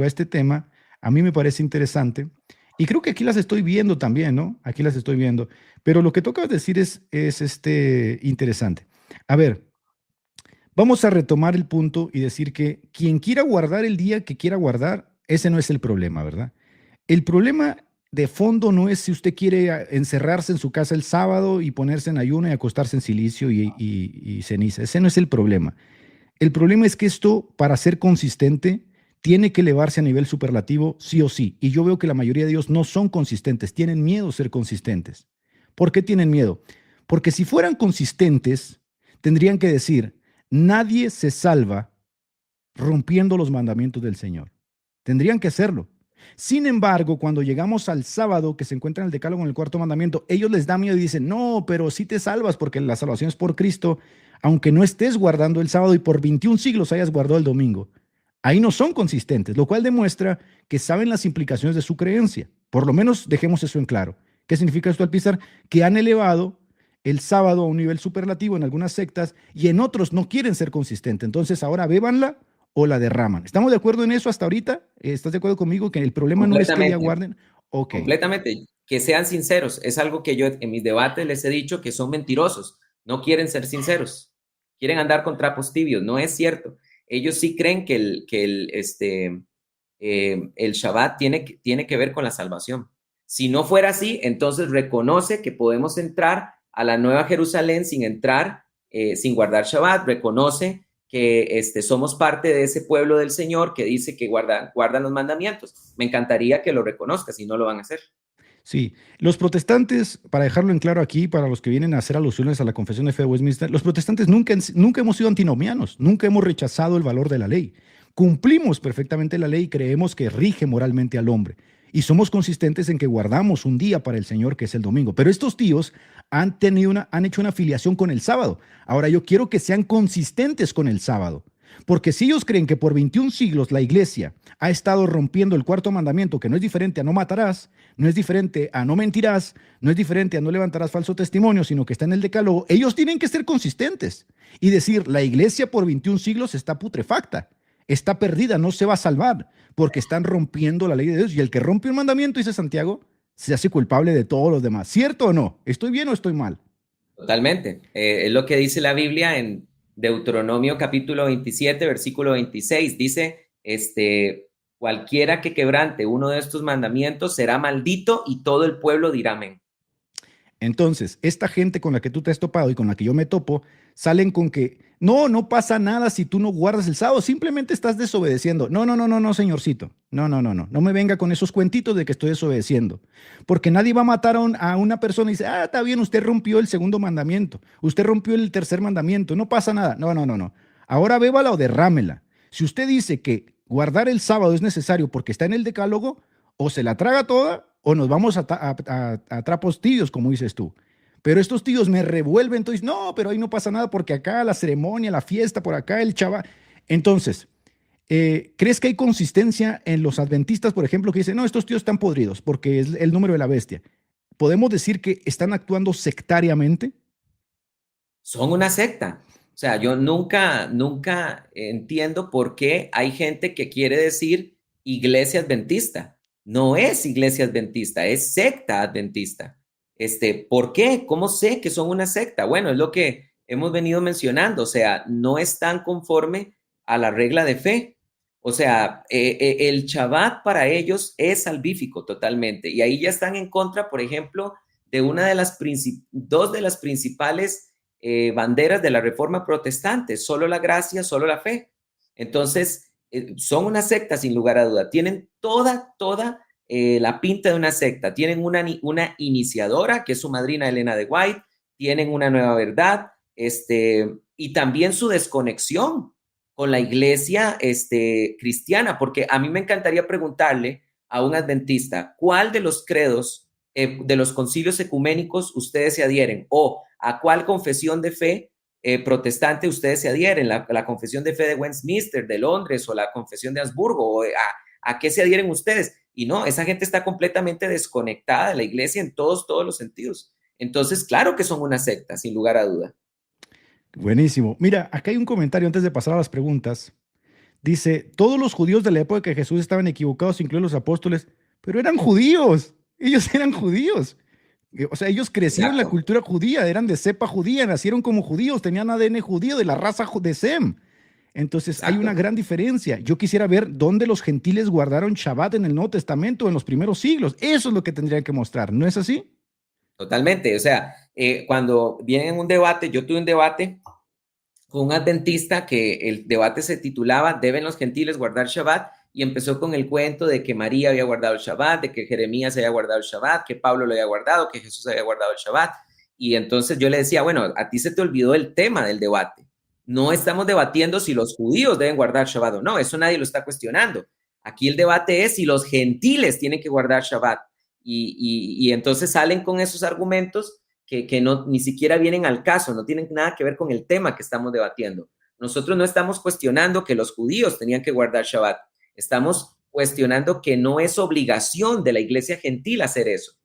[SPEAKER 3] este tema. A mí me parece interesante. Y creo que aquí las estoy viendo también, ¿no? Aquí las estoy viendo. Pero lo que tocas decir es interesante. A ver, vamos a retomar el punto y decir que quien quiera guardar el día que quiera guardar, ese no es el problema, ¿verdad? El problema de fondo no es si usted quiere encerrarse en su casa el sábado y ponerse en ayuno y acostarse en silicio y ceniza. Ese no es el problema. El problema es que esto, para ser consistente, tiene que elevarse a nivel superlativo sí o sí. Y yo veo que la mayoría de ellos no son consistentes, tienen miedo a ser consistentes. ¿Por qué tienen miedo? Porque si fueran consistentes, tendrían que decir, nadie se salva rompiendo los mandamientos del Señor. Tendrían que hacerlo. Sin embargo, cuando llegamos al sábado, que se encuentra en el decálogo en el cuarto mandamiento, ellos les da miedo y dicen, no, pero sí te salvas porque la salvación es por Cristo, aunque no estés guardando el sábado y por 21 siglos hayas guardado el domingo. Ahí no son consistentes, lo cual demuestra que saben las implicaciones de su creencia. Por lo menos dejemos eso en claro. ¿Qué significa esto, Alpizar? Que han elevado el sábado a un nivel superlativo en algunas sectas y en otros no quieren ser consistentes. Entonces ahora bébanla o la derraman. ¿Estamos de acuerdo en eso hasta ahorita? ¿Estás de acuerdo conmigo que el problema no es que ya
[SPEAKER 4] Completamente.
[SPEAKER 3] guarden? Ok.
[SPEAKER 4] Completamente. Que sean sinceros. Es algo que yo en mis debates les he dicho que son mentirosos. No quieren ser sinceros. Quieren andar con trapos tibios. No es cierto. Ellos sí creen que el Shabbat tiene que ver con la salvación. Si no fuera así, entonces reconoce que podemos entrar a la Nueva Jerusalén sin entrar, sin guardar Shabbat. Reconoce que somos parte de ese pueblo del Señor que dice que guardan los mandamientos. Me encantaría que lo reconozca, si no lo van a hacer.
[SPEAKER 3] Sí, los protestantes, para dejarlo en claro aquí, para los que vienen a hacer alusiones a la Confesión de Fe de Westminster, los protestantes nunca hemos sido antinomianos, nunca hemos rechazado el valor de la ley. Cumplimos perfectamente la ley y creemos que rige moralmente al hombre. Y somos consistentes en que guardamos un día para el Señor, que es el domingo. Pero estos tíos han hecho una afiliación con el sábado. Ahora yo quiero que sean consistentes con el sábado. Porque si ellos creen que por 21 siglos la iglesia ha estado rompiendo el cuarto mandamiento, que no es diferente a no matarás, no es diferente a no mentirás, no es diferente a no levantarás falso testimonio, sino que está en el decálogo, ellos tienen que ser consistentes y decir, la iglesia por 21 siglos está putrefacta, está perdida, no se va a salvar, porque están rompiendo la ley de Dios. Y el que rompe un mandamiento, dice Santiago, se hace culpable de todos los demás. ¿Cierto o no? ¿Estoy bien o estoy mal?
[SPEAKER 4] Totalmente. Es lo que dice la Biblia en Deuteronomio capítulo 27, versículo 26. Dice, cualquiera que quebrante uno de estos mandamientos será maldito y todo el pueblo dirá amén.
[SPEAKER 3] Entonces, esta gente con la que tú te has topado y con la que yo me topo, salen con que no pasa nada si tú no guardas el sábado, simplemente estás desobedeciendo. No, señorcito. No me venga con esos cuentitos de que estoy desobedeciendo. Porque nadie va a matar a una persona y dice, está bien, usted rompió el segundo mandamiento, usted rompió el tercer mandamiento, no pasa nada. No. Ahora bébala o derrámela. Si usted dice que guardar el sábado es necesario porque está en el decálogo, o se la traga toda o nos vamos a trapos tibios, como dices tú. Pero estos tíos me revuelven, entonces, no, pero ahí no pasa nada porque acá la ceremonia, la fiesta, por acá el chaval. Entonces, ¿crees que hay consistencia en los adventistas, por ejemplo, que dicen, no, estos tíos están podridos porque es el número de la bestia? ¿Podemos decir que están actuando sectariamente?
[SPEAKER 4] Son una secta. O sea, yo nunca entiendo por qué hay gente que quiere decir iglesia adventista. No es iglesia adventista, es secta adventista. ¿Por qué? ¿Cómo sé que son una secta? Bueno, es lo que hemos venido mencionando. O sea, no están conforme a la regla de fe. O sea, el Shabbat para ellos es salvífico totalmente. Y ahí ya están en contra, por ejemplo, de dos de las principales banderas de la Reforma Protestante, solo la gracia, solo la fe. Entonces, son una secta sin lugar a duda. Tienen toda la pinta de una secta. Tienen una iniciadora, que es su madrina Elena de White, tienen una nueva verdad, y también su desconexión con la iglesia cristiana, porque a mí me encantaría preguntarle a un adventista, ¿cuál de los credos de los concilios ecuménicos ustedes se adhieren? O ¿a cuál confesión de fe protestante ustedes se adhieren? ¿La confesión de fe de Westminster, de Londres, o la confesión de Habsburgo? ¿O a qué se adhieren ustedes? Y no, esa gente está completamente desconectada de la iglesia en todos los sentidos. Entonces, claro que son una secta, sin lugar a duda.
[SPEAKER 3] Buenísimo. Mira, acá hay un comentario antes de pasar a las preguntas. Dice, todos los judíos de la época de Jesús estaban equivocados, incluidos los apóstoles, pero eran judíos. Ellos eran judíos. O sea, ellos crecieron en la cultura judía, eran de cepa judía, nacieron como judíos, tenían ADN judío de la raza de Sem. Entonces, hay una gran diferencia. Yo quisiera ver dónde los gentiles guardaron Shabbat en el Nuevo Testamento en los primeros siglos. Eso es lo que tendrían que mostrar, ¿no es así?
[SPEAKER 4] Totalmente. O sea, cuando viene un debate, yo tuve un debate con un adventista que el debate se titulaba ¿Deben los gentiles guardar Shabbat? Y empezó con el cuento de que María había guardado el Shabbat, de que Jeremías había guardado el Shabbat, que Pablo lo había guardado, que Jesús había guardado el Shabbat. Y entonces yo le decía, bueno, a ti se te olvidó el tema del debate. No estamos debatiendo si los judíos deben guardar Shabbat o no, eso nadie lo está cuestionando. Aquí el debate es si los gentiles tienen que guardar Shabbat. Y entonces salen con esos argumentos que no, ni siquiera vienen al caso, no tienen nada que ver con el tema que estamos debatiendo. Nosotros no estamos cuestionando que los judíos tenían que guardar Shabbat. Estamos cuestionando que no es obligación de la iglesia gentil hacer eso.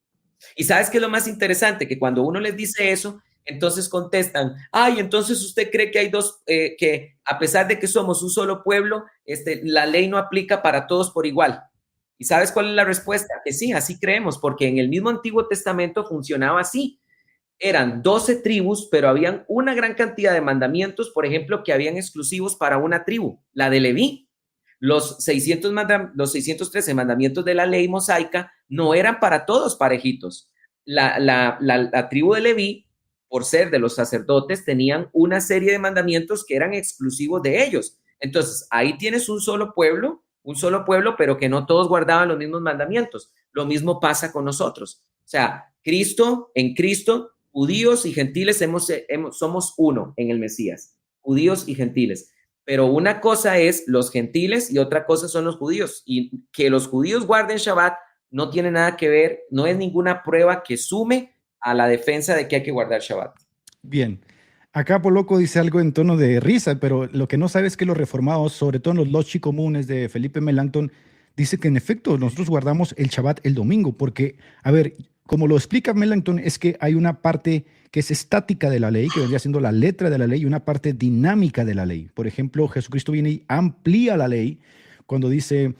[SPEAKER 4] Y ¿sabes qué es lo más interesante? Que cuando uno les dice eso, entonces contestan, ay, entonces usted cree que hay que a pesar de que somos un solo pueblo, la ley no aplica para todos por igual. ¿Y sabes cuál es la respuesta? Que sí, así creemos, porque en el mismo Antiguo Testamento funcionaba así. Eran 12 tribus, pero habían una gran cantidad de mandamientos, por ejemplo, que habían exclusivos para una tribu, la de Leví. Los 613 mandamientos de la ley mosaica no eran para todos parejitos. La tribu de Leví, por ser de los sacerdotes, tenían una serie de mandamientos que eran exclusivos de ellos. Entonces, ahí tienes un solo pueblo, pero que no todos guardaban los mismos mandamientos. Lo mismo pasa con nosotros. O sea, en Cristo, judíos y gentiles somos uno en el Mesías, judíos y gentiles. Pero una cosa es los gentiles y otra cosa son los judíos. Y que los judíos guarden Shabbat no tiene nada que ver, no es ninguna prueba que sume a la defensa de que hay que guardar Shabbat.
[SPEAKER 3] Bien. Acá Poloco dice algo en tono de risa, pero lo que no sabe es que los reformados, sobre todo en los lochi comunes de Felipe Melanchthon, dice que en efecto nosotros guardamos el Shabbat el domingo, porque, a ver, como lo explica Melanchthon, es que hay una parte que es estática de la ley, que vendría siendo la letra de la ley, y una parte dinámica de la ley. Por ejemplo, Jesucristo viene y amplía la ley, Cuando dice,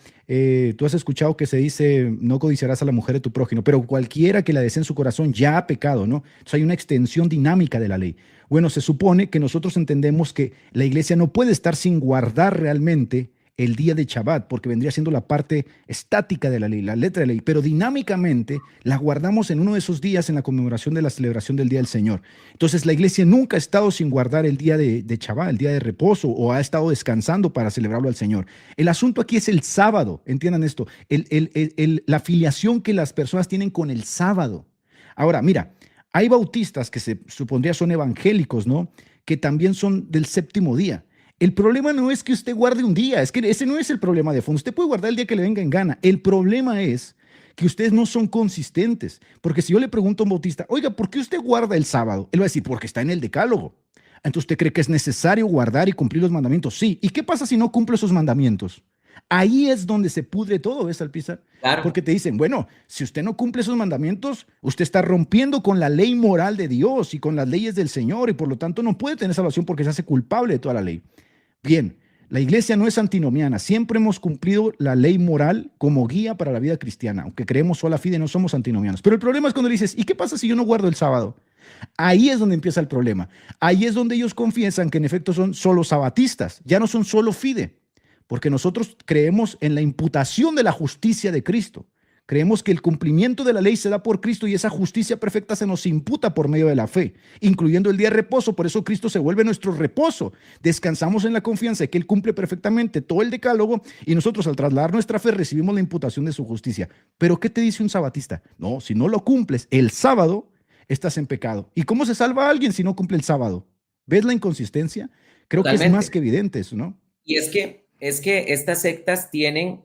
[SPEAKER 3] tú has escuchado que se dice, no codiciarás a la mujer de tu prójimo, pero cualquiera que la desee en su corazón ya ha pecado, ¿no? Entonces hay una extensión dinámica de la ley. Bueno, se supone que nosotros entendemos que la iglesia no puede estar sin guardar realmente el día de Shabbat, porque vendría siendo la parte estática de la ley, la letra de la ley, pero dinámicamente la guardamos en uno de esos días en la conmemoración de la celebración del Día del Señor. Entonces la iglesia nunca ha estado sin guardar el día de Shabbat, el día de reposo, o ha estado descansando para celebrarlo al Señor. El asunto aquí es el sábado, entiendan esto, la afiliación que las personas tienen con el sábado. Ahora, mira, hay bautistas que se supondría son evangélicos, ¿no? Que también son del séptimo día. El problema no es que usted guarde un día, es que ese no es el problema de fondo. Usted puede guardar el día que le venga en gana. El problema es que ustedes no son consistentes. Porque si yo le pregunto a un bautista, oiga, ¿por qué usted guarda el sábado? Él va a decir, porque está en el decálogo. Entonces, ¿usted cree que es necesario guardar y cumplir los mandamientos? Sí. ¿Y qué pasa si no cumple esos mandamientos? Ahí es donde se pudre todo, ¿ves, Alpizar?
[SPEAKER 4] Claro.
[SPEAKER 3] Porque te dicen, bueno, si usted no cumple esos mandamientos, usted está rompiendo con la ley moral de Dios y con las leyes del Señor, y por lo tanto no puede tener salvación porque se hace culpable de toda la ley. Bien, la iglesia no es antinomiana. Siempre hemos cumplido la ley moral como guía para la vida cristiana. Aunque creemos sola fide, no somos antinomianos. Pero el problema es cuando le dices, ¿y qué pasa si yo no guardo el sábado? Ahí es donde empieza el problema. Ahí es donde ellos confiesan que en efecto son solo sabatistas. Ya no son solo fide. Porque nosotros creemos en la imputación de la justicia de Cristo. Creemos que el cumplimiento de la ley se da por Cristo y esa justicia perfecta se nos imputa por medio de la fe, incluyendo el día de reposo. Por eso Cristo se vuelve nuestro reposo. Descansamos en la confianza de que Él cumple perfectamente todo el decálogo y nosotros al trasladar nuestra fe recibimos la imputación de su justicia. Pero ¿qué te dice un sabatista? No, si no lo cumples el sábado, estás en pecado. ¿Y cómo se salva a alguien si no cumple el sábado? ¿Ves la inconsistencia? Creo que es más que evidente eso, ¿no?
[SPEAKER 4] Y es que estas sectas tienen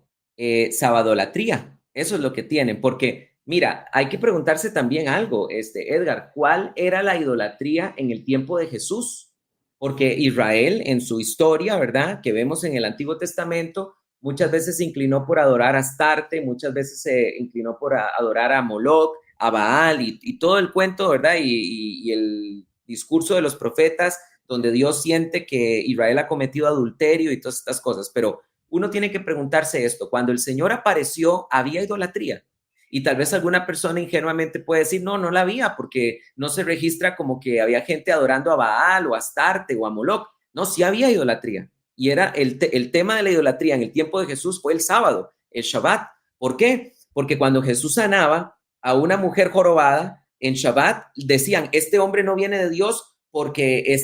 [SPEAKER 4] sabadolatría. Eso es lo que tienen, porque mira, hay que preguntarse también algo, Edgar, ¿cuál era la idolatría en el tiempo de Jesús? Porque Israel en su historia, ¿verdad? Que vemos en el Antiguo Testamento, muchas veces se inclinó por adorar a Astarte, muchas veces se inclinó por adorar a Moloch, a Baal y todo el cuento, ¿verdad? Y el discurso de los profetas, donde Dios siente que Israel ha cometido adulterio y todas estas cosas, pero uno tiene que preguntarse esto, cuando el Señor apareció, ¿había idolatría? Y tal vez alguna persona ingenuamente puede decir, no, no la había, porque no se registra como que había gente adorando a Baal o a Astarte o a Moloch. No, sí había idolatría. Y era el tema de la idolatría en el tiempo de Jesús fue el sábado, el Shabbat. ¿Por qué? Porque cuando Jesús sanaba a una mujer jorobada en Shabbat, decían, este hombre no viene de Dios porque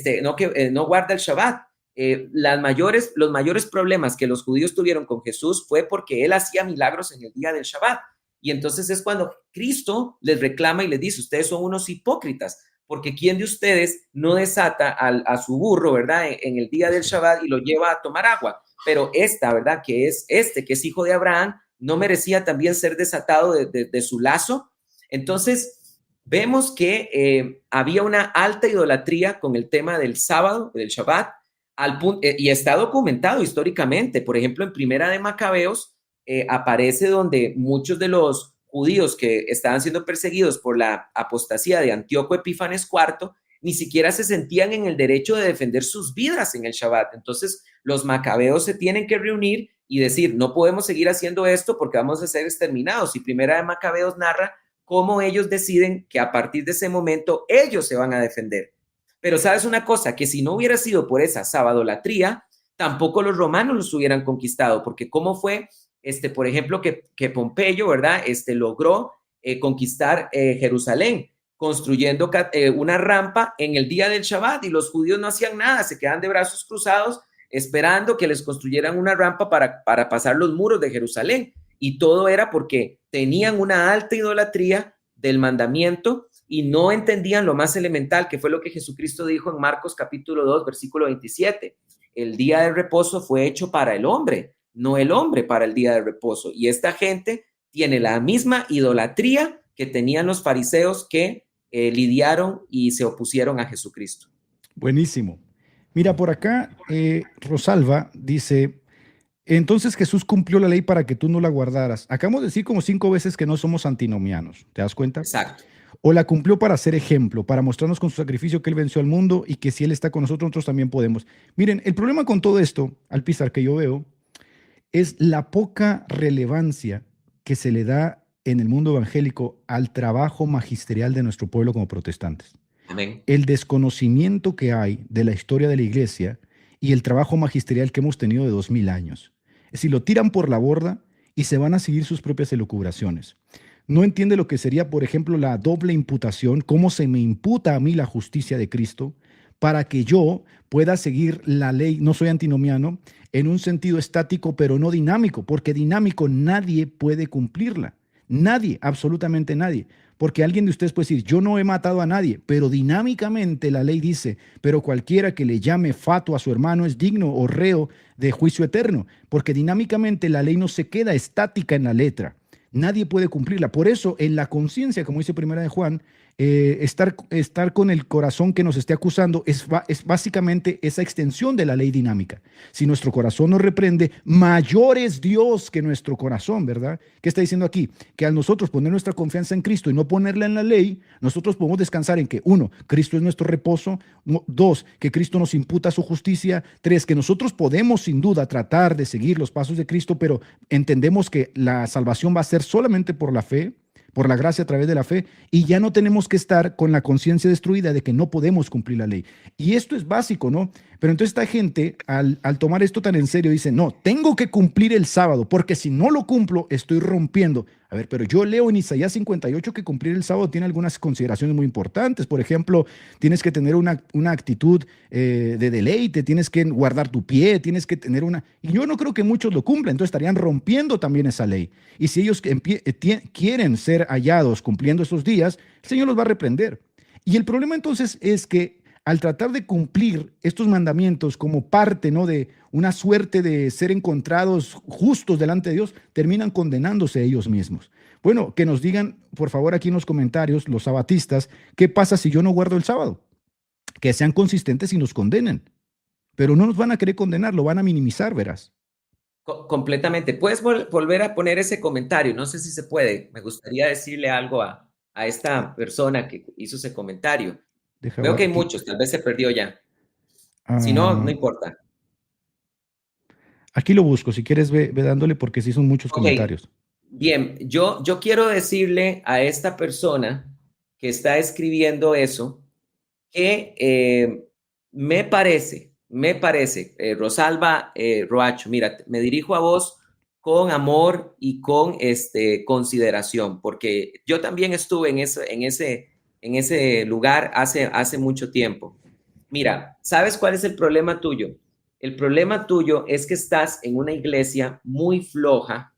[SPEAKER 4] no guarda el Shabbat. Los mayores problemas que los judíos tuvieron con Jesús fue porque él hacía milagros en el día del Shabbat. Y entonces es cuando Cristo les reclama y les dice, ustedes son unos hipócritas, porque ¿quién de ustedes no desata a su burro, verdad, en el día del Shabbat y lo lleva a tomar agua? Pero verdad, que es que es hijo de Abraham, no merecía también ser desatado de su lazo. Entonces vemos que había una alta idolatría con el tema del sábado, del Shabbat, al punto, y está documentado históricamente. Por ejemplo, en Primera de Macabeos aparece donde muchos de los judíos que estaban siendo perseguidos por la apostasía de Antíoco Epífanes IV ni siquiera se sentían en el derecho de defender sus vidas en el Shabbat. Entonces los macabeos se tienen que reunir y decir, no podemos seguir haciendo esto porque vamos a ser exterminados. Y Primera de Macabeos narra cómo ellos deciden que a partir de ese momento ellos se van a defender. Pero sabes una cosa, que si no hubiera sido por esa sabadolatría, tampoco los romanos los hubieran conquistado, porque cómo fue, por ejemplo, que Pompeyo, ¿verdad? Logró conquistar Jerusalén, construyendo una rampa en el día del Shabbat, y los judíos no hacían nada, se quedan de brazos cruzados esperando que les construyeran una rampa para pasar los muros de Jerusalén. Y todo era porque tenían una alta idolatría del mandamiento y no entendían lo más elemental, que fue lo que Jesucristo dijo en Marcos capítulo 2, versículo 27. El día de reposo fue hecho para el hombre, no el hombre para el día de reposo. Y esta gente tiene la misma idolatría que tenían los fariseos que lidiaron y se opusieron a Jesucristo.
[SPEAKER 3] Buenísimo. Mira, por acá Rosalba dice, entonces Jesús cumplió la ley para que tú no la guardaras. Acabamos de decir como 5 veces que no somos antinomianos, ¿te das cuenta?
[SPEAKER 4] Exacto.
[SPEAKER 3] O la cumplió para ser ejemplo, para mostrarnos con su sacrificio que Él venció al mundo y que si Él está con nosotros, nosotros también podemos. Miren, el problema con todo esto, Alpizar, que yo veo, es la poca relevancia que se le da en el mundo evangélico al trabajo magisterial de nuestro pueblo como protestantes.
[SPEAKER 4] Amén.
[SPEAKER 3] El desconocimiento que hay de la historia de la iglesia y el trabajo magisterial que hemos tenido de 2000 años. Es decir, lo tiran por la borda y se van a seguir sus propias elucubraciones. No entiende lo que sería, por ejemplo, la doble imputación, cómo se me imputa a mí la justicia de Cristo para que yo pueda seguir la ley, no soy antinomiano, en un sentido estático, pero no dinámico, porque dinámico nadie puede cumplirla. Nadie, absolutamente nadie. Porque alguien de ustedes puede decir, yo no he matado a nadie, pero dinámicamente la ley dice, pero cualquiera que le llame fatuo a su hermano es digno o reo de juicio eterno, porque dinámicamente la ley no se queda estática en la letra. Nadie puede cumplirla. Por eso, en la conciencia, como dice Primera de Juan, estar con el corazón que nos esté acusando es básicamente esa extensión de la ley dinámica. Si nuestro corazón nos reprende, mayor es Dios que nuestro corazón, ¿verdad? ¿Qué está diciendo aquí? Que al nosotros poner nuestra confianza en Cristo y no ponerla en la ley, nosotros podemos descansar en que, 1, Cristo es nuestro reposo; 2, que Cristo nos imputa su justicia; 3, que nosotros podemos sin duda tratar de seguir los pasos de Cristo, pero entendemos que la salvación va a ser solamente por la fe, por la gracia a través de la fe, y ya no tenemos que estar con la conciencia destruida de que no podemos cumplir la ley. Y esto es básico, ¿no? Pero entonces esta gente, al tomar esto tan en serio, dice, no, tengo que cumplir el sábado, porque si no lo cumplo, estoy rompiendo. A ver, pero yo leo en Isaías 58 que cumplir el sábado tiene algunas consideraciones muy importantes. Por ejemplo, tienes que tener una actitud de deleite, tienes que guardar tu pie, tienes que tener una... Y yo no creo que muchos lo cumplan, entonces estarían rompiendo también esa ley. Y si ellos quieren ser hallados cumpliendo esos días, el Señor los va a reprender. Y el problema entonces es que al tratar de cumplir estos mandamientos como parte, ¿no?, de una suerte de ser encontrados justos delante de Dios, terminan condenándose a ellos mismos. Bueno, que nos digan, por favor, aquí en los comentarios, los sabatistas, ¿qué pasa si yo no guardo el sábado? Que sean consistentes y nos condenen. Pero no nos van a querer condenar, lo van a minimizar, verás.
[SPEAKER 4] Completamente. ¿Puedes volver a poner ese comentario? No sé si se puede. Me gustaría decirle algo a esta persona que hizo ese comentario. Veo que hay muchos, tal vez se perdió ya. Si no, no importa.
[SPEAKER 3] Aquí lo busco, si quieres ve dándole porque sí son muchos comentarios.
[SPEAKER 4] Bien, yo quiero decirle a esta persona que está escribiendo eso que me parece, Rosalba Roacho, mira, me dirijo a vos con amor y con consideración, porque yo también estuve en ese lugar hace mucho tiempo. Mira, ¿sabes cuál es el problema tuyo? El problema tuyo es que estás en una iglesia muy floja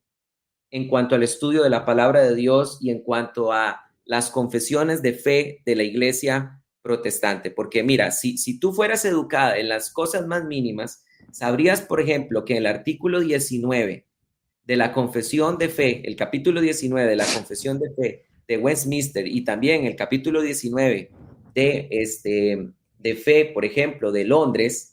[SPEAKER 4] en cuanto al estudio de la palabra de Dios y en cuanto a las confesiones de fe de la iglesia protestante. Porque mira, si tú fueras educada en las cosas más mínimas, sabrías, por ejemplo, que el artículo 19 de la confesión de fe, el capítulo 19 de la confesión de fe de Westminster y también el capítulo 19 de fe, por ejemplo, de Londres,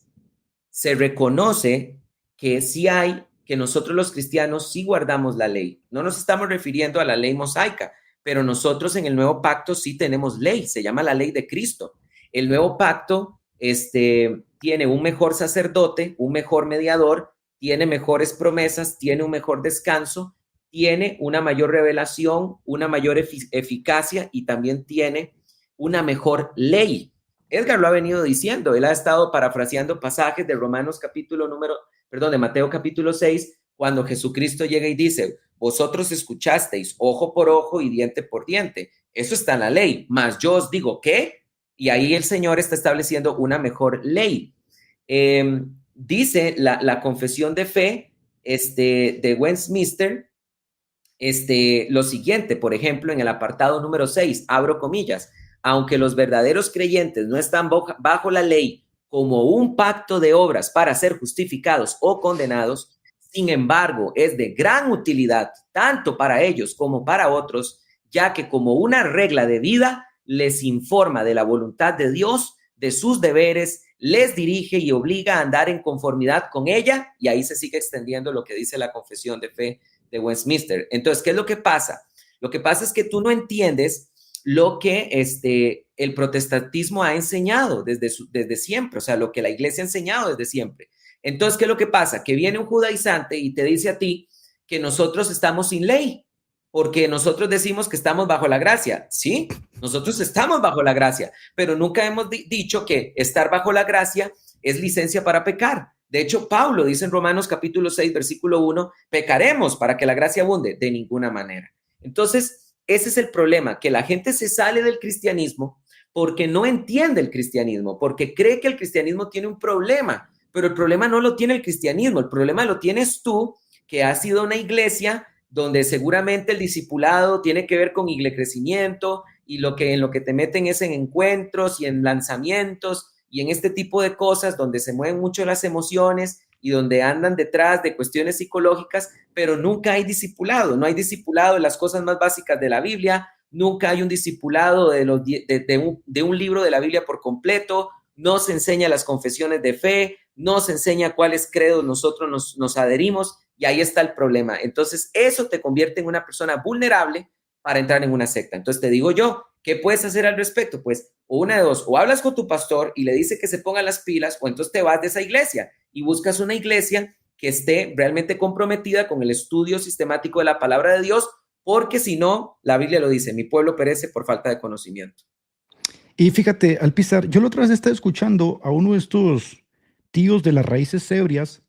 [SPEAKER 4] se reconoce que sí hay, que nosotros los cristianos sí guardamos la ley. No nos estamos refiriendo a la ley mosaica, pero nosotros en el nuevo pacto sí tenemos ley, se llama la ley de Cristo. El nuevo pacto tiene un mejor sacerdote, un mejor mediador, tiene mejores promesas, tiene un mejor descanso, tiene una mayor revelación, una mayor eficacia y también tiene una mejor ley. Edgar lo ha venido diciendo, él ha estado parafraseando pasajes de de Mateo capítulo 6, cuando Jesucristo llega y dice, vosotros escuchasteis ojo por ojo y diente por diente. Eso está en la ley, mas yo os digo que, y ahí el Señor está estableciendo una mejor ley. Dice la confesión de fe de Westminster lo siguiente, por ejemplo, en el apartado número 6, abro comillas, aunque los verdaderos creyentes no están bajo la ley como un pacto de obras para ser justificados o condenados, sin embargo, es de gran utilidad tanto para ellos como para otros, ya que como una regla de vida les informa de la voluntad de Dios, de sus deberes, les dirige y obliga a andar en conformidad con ella, y ahí se sigue extendiendo lo que dice la confesión de fe de Westminster. Entonces, ¿qué es lo que pasa? Lo que pasa es que tú no entiendes lo que el protestantismo ha enseñado desde siempre, o sea, lo que la iglesia ha enseñado desde siempre. Entonces, ¿qué es lo que pasa? Que viene un judaizante y te dice a ti que nosotros estamos sin ley, porque nosotros decimos que estamos bajo la gracia. Sí, nosotros estamos bajo la gracia, pero nunca hemos dicho que estar bajo la gracia es licencia para pecar. De hecho, Pablo dice en Romanos capítulo 6, versículo 1, pecaremos para que la gracia abunde. De ninguna manera. Entonces, ese es el problema, que la gente se sale del cristianismo porque no entiende el cristianismo, porque cree que el cristianismo tiene un problema, pero el problema no lo tiene el cristianismo, el problema lo tienes tú, que has sido una iglesia donde seguramente el discipulado tiene que ver con crecimiento y en lo que te meten es en encuentros y en lanzamientos y en este tipo de cosas donde se mueven mucho las emociones y donde andan detrás de cuestiones psicológicas, pero nunca hay discipulado, no hay discipulado en las cosas más básicas de la Biblia, nunca hay un discipulado de un libro de la Biblia por completo, no se enseña las confesiones de fe, no se enseña cuáles credos nosotros nos adherimos, y ahí está el problema. Entonces, eso te convierte en una persona vulnerable para entrar en una secta. Entonces, te digo yo, ¿qué puedes hacer al respecto? Pues, una de dos, o hablas con tu pastor y le dice que se ponga las pilas, o entonces te vas de esa iglesia y buscas una iglesia que esté realmente comprometida con el estudio sistemático de la palabra de Dios, porque si no, la Biblia lo dice, mi pueblo perece por falta de conocimiento.
[SPEAKER 3] Y fíjate, Alpizar, yo la otra vez estaba escuchando a uno de estos tíos de las raíces ebrias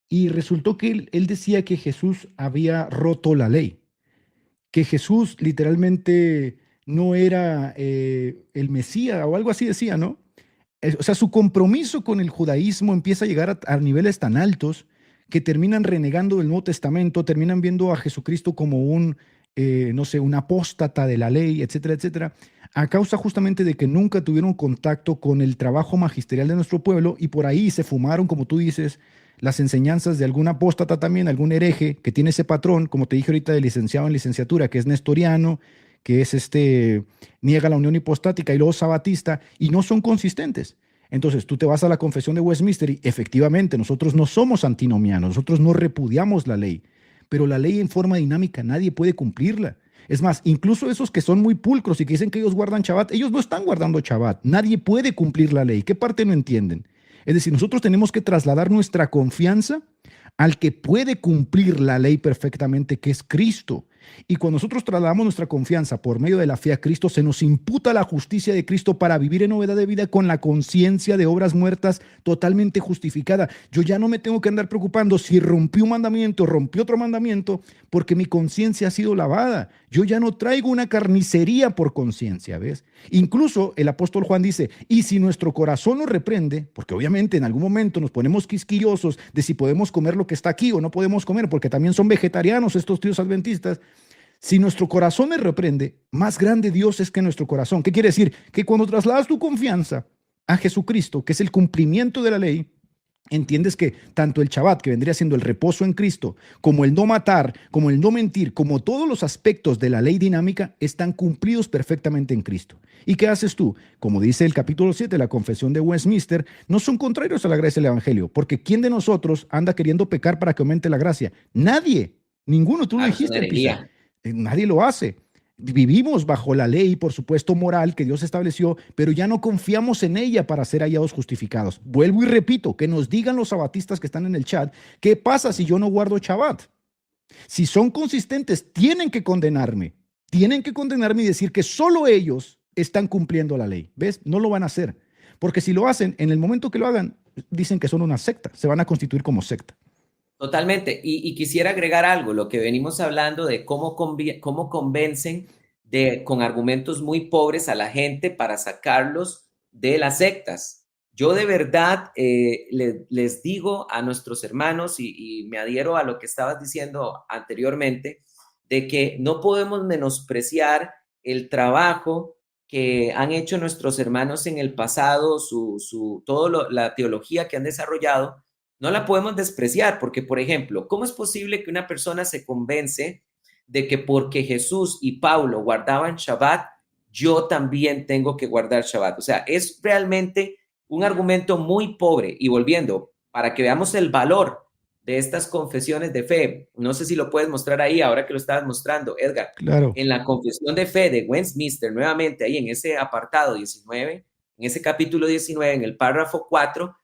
[SPEAKER 3] y resultó que él decía que Jesús había roto la ley, que Jesús literalmente no era el Mesías o algo así decía, ¿no? O sea, su compromiso con el judaísmo empieza a llegar a niveles tan altos que terminan renegando del Nuevo Testamento, terminan viendo a Jesucristo como no sé, un apóstata de la ley, etcétera, etcétera, a causa justamente de que nunca tuvieron contacto con el trabajo magisterial de nuestro pueblo y por ahí se fumaron, como tú dices, las enseñanzas de algún apóstata también, algún hereje que tiene ese patrón, como te dije ahorita, de licenciado en licenciatura, que es nestoriano, que es niega la unión hipostática y luego sabatista, y no son consistentes. Entonces, tú te vas a la Confesión de Westminster y efectivamente nosotros no somos antinomianos, nosotros no repudiamos la ley, pero la ley en forma dinámica nadie puede cumplirla. Es más, incluso esos que son muy pulcros y que dicen que ellos guardan Shabbat, ellos no están guardando Shabbat, nadie puede cumplir la ley. ¿Qué parte no entienden? Es decir, nosotros tenemos que trasladar nuestra confianza al que puede cumplir la ley perfectamente, que es Cristo. Y cuando nosotros trasladamos nuestra confianza por medio de la fe a Cristo, se nos imputa la justicia de Cristo para vivir en novedad de vida con la conciencia de obras muertas totalmente justificada. Yo ya no me tengo que andar preocupando si rompí un mandamiento, rompí otro mandamiento, porque mi conciencia ha sido lavada. Yo ya no traigo una carnicería por conciencia, ¿ves? Incluso el apóstol Juan dice, y si nuestro corazón nos reprende, porque obviamente en algún momento nos ponemos quisquillosos de si podemos comer lo que está aquí o no podemos comer, porque también son vegetarianos estos tíos adventistas. Si nuestro corazón me reprende, más grande Dios es que nuestro corazón. ¿Qué quiere decir? Que cuando trasladas tu confianza a Jesucristo, que es el cumplimiento de la ley, entiendes que tanto el Shabbat, que vendría siendo el reposo en Cristo, como el no matar, como el no mentir, como todos los aspectos de la ley dinámica, están cumplidos perfectamente en Cristo. ¿Y qué haces tú? Como dice el capítulo 7 de la Confesión de Westminster, no son contrarios a la gracia del Evangelio, porque ¿quién de nosotros anda queriendo pecar para que aumente la gracia? Nadie, ninguno, tú lo dijiste, Pisa. Nadie lo hace. Vivimos bajo la ley, por supuesto, moral que Dios estableció, pero ya no confiamos en ella para ser hallados justificados. Vuelvo y repito, que nos digan los sabatistas que están en el chat, ¿qué pasa si yo no guardo Shabbat? Si son consistentes, tienen que condenarme y decir que solo ellos están cumpliendo la ley. ¿Ves? No lo van a hacer, porque si lo hacen, en el momento que lo hagan, dicen que son una secta, se van a constituir como secta.
[SPEAKER 4] Totalmente. Y quisiera agregar algo, lo que venimos hablando de cómo convencen con argumentos muy pobres a la gente para sacarlos de las sectas. Yo de verdad les digo a nuestros hermanos y me adhiero a lo que estabas diciendo anteriormente, de que no podemos menospreciar el trabajo que han hecho nuestros hermanos en el pasado, la teología que han desarrollado. No la podemos despreciar porque, por ejemplo, ¿cómo es posible que una persona se convence de que porque Jesús y Pablo guardaban Shabbat, yo también tengo que guardar Shabbat? O sea, es realmente un argumento muy pobre. Y volviendo, para que veamos el valor de estas confesiones de fe, no sé si lo puedes mostrar ahí, ahora que lo estabas mostrando, Edgar.
[SPEAKER 3] Claro.
[SPEAKER 4] En la confesión de fe de Westminster, nuevamente ahí en ese apartado 19, en ese capítulo 19, en el párrafo 4,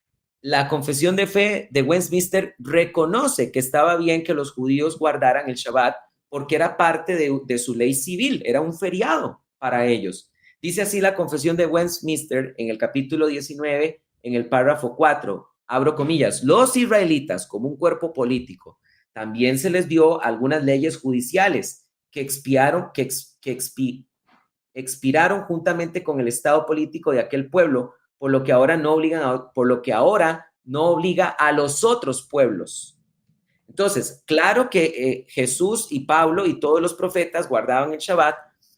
[SPEAKER 4] la Confesión de Fe de Westminster reconoce que estaba bien que los judíos guardaran el Shabbat porque era parte de su ley civil, era un feriado para ellos. Dice así la Confesión de Westminster en el capítulo 19, en el párrafo 4, abro comillas, los israelitas como un cuerpo político, también se les dio algunas leyes judiciales que expiraron juntamente con el estado político de aquel pueblo, por lo que ahora no obliga a los otros pueblos. Entonces, claro que Jesús y Pablo y todos los profetas guardaban el Shabbat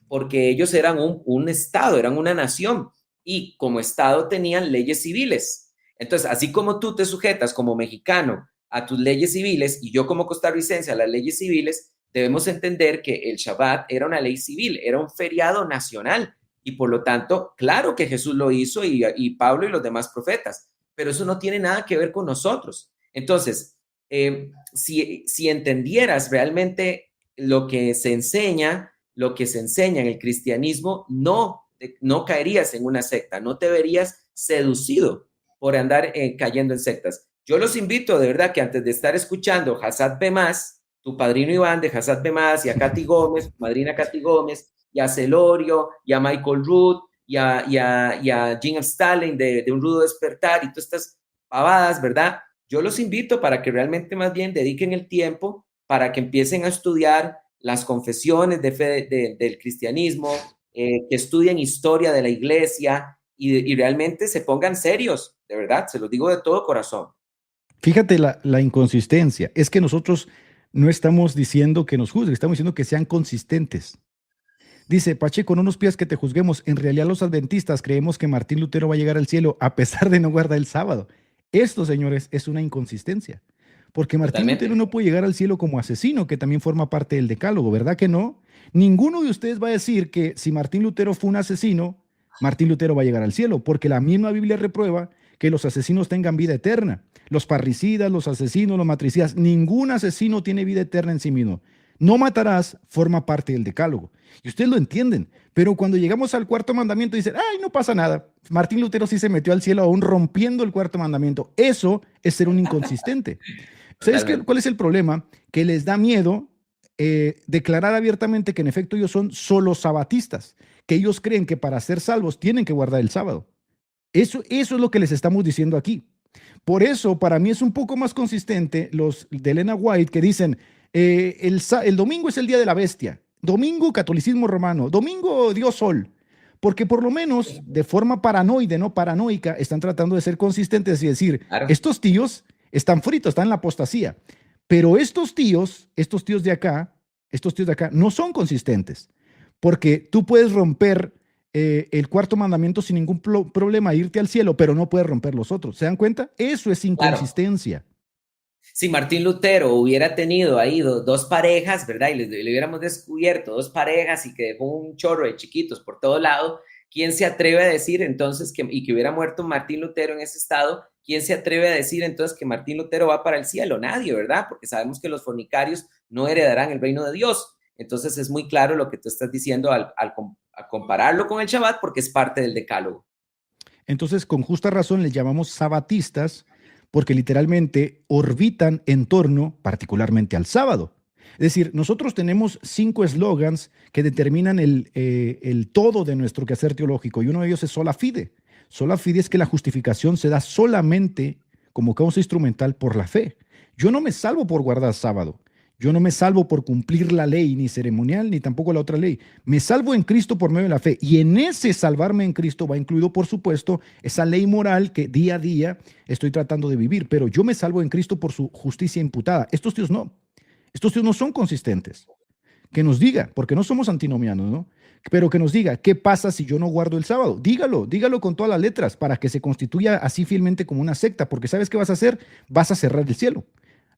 [SPEAKER 4] porque ellos eran un estado, eran una nación y como estado tenían leyes civiles. Entonces, así como tú te sujetas como mexicano a tus leyes civiles y yo como costarricense a las leyes civiles, debemos entender que el Shabbat era una ley civil, era un feriado nacional y por lo tanto, claro que Jesús lo hizo y Pablo y los demás profetas, pero eso no tiene nada que ver con nosotros. Entonces, si entendieras realmente lo que se enseña en el cristianismo, no caerías en una secta, no te verías seducido por andar cayendo en sectas. Yo los invito de verdad que antes de estar escuchando Hazat Bemás, tu padrino Iván de Hazat Bemás, y a Katy Gómez, madrina Katy Gómez, y a Celorio, y a Michael Root, y a Jim Stalin de Un Rudo Despertar, y todas estas pavadas, ¿verdad? Yo los invito para que realmente más bien dediquen el tiempo para que empiecen a estudiar las confesiones de fe del cristianismo, que estudien historia de la iglesia y realmente se pongan serios, de verdad, se los digo de todo corazón.
[SPEAKER 3] Fíjate la inconsistencia. Es que nosotros no estamos diciendo que nos juzguen, estamos diciendo que sean consistentes. Dice, Pacheco, no nos pidas que te juzguemos. En realidad los adventistas creemos que Martín Lutero va a llegar al cielo a pesar de no guardar el sábado. Esto, señores, es una inconsistencia. Porque Martín Lutero no puede llegar al cielo como asesino, que también forma parte del decálogo, ¿verdad que no? Ninguno de ustedes va a decir que si Martín Lutero fue un asesino, Martín Lutero va a llegar al cielo, porque la misma Biblia reprueba que los asesinos tengan vida eterna. Los parricidas, los asesinos, los matricidas, ningún asesino tiene vida eterna en sí mismo. No matarás forma parte del decálogo. Y ustedes lo entienden. Pero cuando llegamos al cuarto mandamiento dicen, ay, no pasa nada. Martín Lutero sí se metió al cielo aún rompiendo el cuarto mandamiento. Eso es ser un inconsistente. ¿Sabes cuál es el problema? Que les da miedo declarar abiertamente que en efecto ellos son solo sabatistas, que ellos creen que para ser salvos tienen que guardar el sábado. Eso es lo que les estamos diciendo aquí. Por eso, para mí es un poco más consistente los de Elena White que dicen, el domingo es el día de la bestia, domingo catolicismo romano, domingo Dios Sol, porque por lo menos de forma paranoide, no paranoica, están tratando de ser consistentes y decir, claro, estos tíos están fritos, están en la apostasía, pero estos tíos de acá no son consistentes, porque tú puedes romper el cuarto mandamiento sin ningún problema, irte al cielo, pero no puedes romper los otros. ¿Se dan cuenta? Eso es inconsistencia. Claro.
[SPEAKER 4] Si Martín Lutero hubiera tenido ahí dos parejas, ¿verdad? Y le hubiéramos descubierto dos parejas y que dejó un chorro de chiquitos por todo lado, ¿quién se atreve a decir entonces que hubiera muerto Martín Lutero en ese estado? ¿Quién se atreve a decir entonces que Martín Lutero va para el cielo? Nadie, ¿verdad? Porque sabemos que los fornicarios no heredarán el reino de Dios. Entonces es muy claro lo que tú estás diciendo al compararlo con el Shabbat porque es parte del decálogo.
[SPEAKER 3] Entonces, con justa razón les llamamos sabatistas porque literalmente orbitan en torno particularmente al sábado. Es decir, nosotros tenemos 5 eslogans que determinan el todo de nuestro quehacer teológico y uno de ellos es sola fide. Sola fide es que la justificación se da solamente como causa instrumental por la fe. Yo no me salvo por guardar sábado. Yo no me salvo por cumplir la ley, ni ceremonial, ni tampoco la otra ley. Me salvo en Cristo por medio de la fe. Y en ese salvarme en Cristo va incluido, por supuesto, esa ley moral que día a día estoy tratando de vivir. Pero yo me salvo en Cristo por su justicia imputada. Estos tíos no. Estos tíos no son consistentes. Que nos diga, porque no somos antinomianos, ¿no? Pero que nos diga, ¿qué pasa si yo no guardo el sábado? Dígalo con todas las letras para que se constituya así fielmente como una secta. Porque ¿sabes qué vas a hacer? Vas a cerrar el cielo.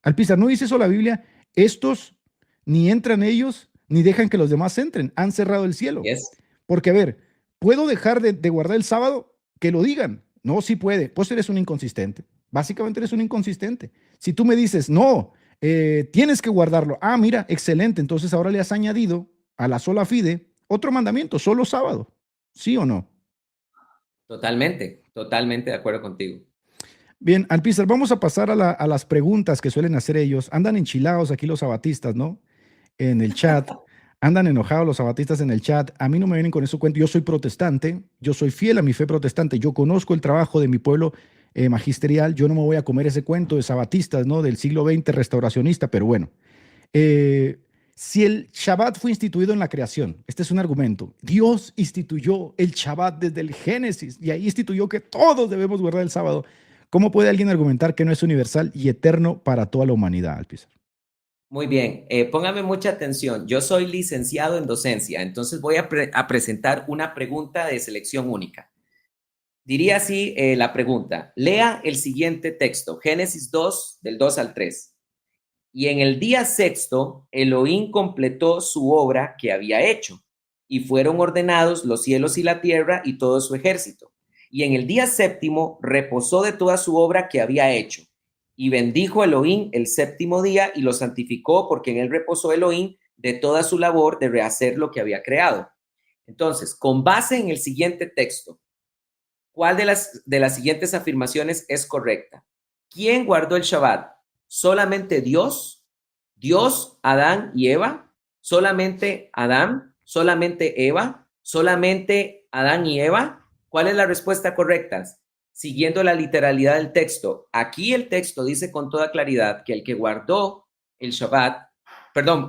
[SPEAKER 3] Alpizar, ¿no dice eso la Biblia? Estos ni entran ellos, ni dejan que los demás entren. Han cerrado el cielo. Yes. Porque, a ver, ¿puedo dejar de guardar el sábado? Que lo digan. No, sí puede. Pues eres un inconsistente. Básicamente eres un inconsistente. Si tú me dices, no, tienes que guardarlo. Ah, mira, excelente. Entonces ahora le has añadido a la sola fide otro mandamiento, solo sábado. ¿Sí o no?
[SPEAKER 4] Totalmente de acuerdo contigo.
[SPEAKER 3] Bien, Alpizar, vamos a pasar a las preguntas que suelen hacer ellos. Andan enchilados aquí los sabatistas, ¿no? En el chat. Andan enojados los sabatistas en el chat. A mí no me vienen con eso cuento. Yo soy protestante, yo soy fiel a mi fe protestante. Yo conozco el trabajo de mi pueblo magisterial. Yo no me voy a comer ese cuento de sabatistas, ¿no? Del siglo XX restauracionista, pero bueno. Eh, si el Shabbat fue instituido en la creación, este es un argumento. Dios instituyó el Shabbat desde el Génesis y ahí instituyó que todos debemos guardar el sábado. ¿Cómo puede alguien argumentar que no es universal y eterno para toda la humanidad, Alpizar?
[SPEAKER 4] Muy bien, póngame mucha atención. Yo soy licenciado en docencia, entonces voy a presentar una pregunta de selección única. Diría así la pregunta. Lea el siguiente texto, Génesis 2, del 2 al 3. Y en el día sexto, Elohim completó su obra que había hecho, y fueron ordenados los cielos y la tierra y todo su ejército. Y en el día séptimo reposó de toda su obra que había hecho. Y bendijo Elohim el séptimo día y lo santificó, porque en él reposó Elohim de toda su labor de rehacer lo que había creado. Entonces, con base en el siguiente texto, ¿cuál de las siguientes afirmaciones es correcta? ¿Quién guardó el Shabbat? ¿Solamente Dios? ¿Dios, Adán y Eva? ¿Solamente Adán? ¿Solamente Eva? ¿Solamente Adán y Eva? ¿Cuál es la respuesta correcta? Siguiendo la literalidad del texto. Aquí el texto dice con toda claridad que el que guardó el Shabbat,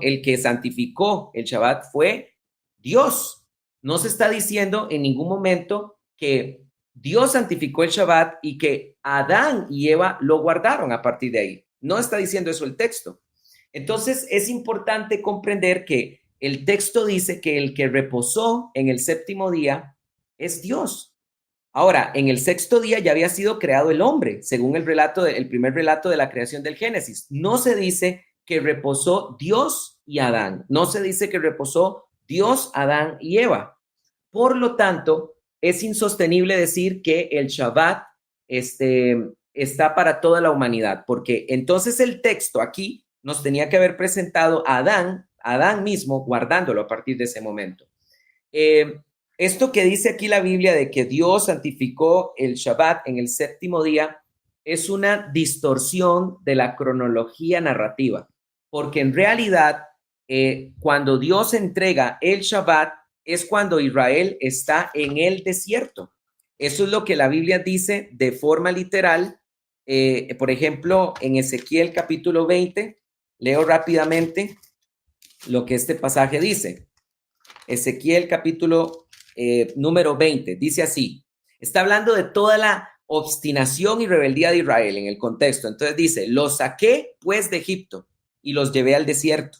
[SPEAKER 4] el que santificó el Shabbat fue Dios. No se está diciendo en ningún momento que Dios santificó el Shabbat y que Adán y Eva lo guardaron a partir de ahí. No está diciendo eso el texto. Entonces es importante comprender que el texto dice que el que reposó en el séptimo día es Dios. Ahora, en el sexto día ya había sido creado el hombre, según el primer relato de la creación del Génesis. No se dice que reposó Dios y Adán. No se dice que reposó Dios, Adán y Eva. Por lo tanto, es insostenible decir que el Shabbat está para toda la humanidad, porque entonces el texto aquí nos tenía que haber presentado a Adán mismo guardándolo a partir de ese momento. Esto que dice aquí la Biblia de que Dios santificó el Shabbat en el séptimo día es una distorsión de la cronología narrativa, porque en realidad cuando Dios entrega el Shabbat es cuando Israel está en el desierto. Eso es lo que la Biblia dice de forma literal. Por ejemplo, en Ezequiel capítulo 20, leo rápidamente lo que este pasaje dice. Ezequiel capítulo número 20, dice así, está hablando de toda la obstinación y rebeldía de Israel en el contexto. Entonces dice, los saqué pues de Egipto y los llevé al desierto.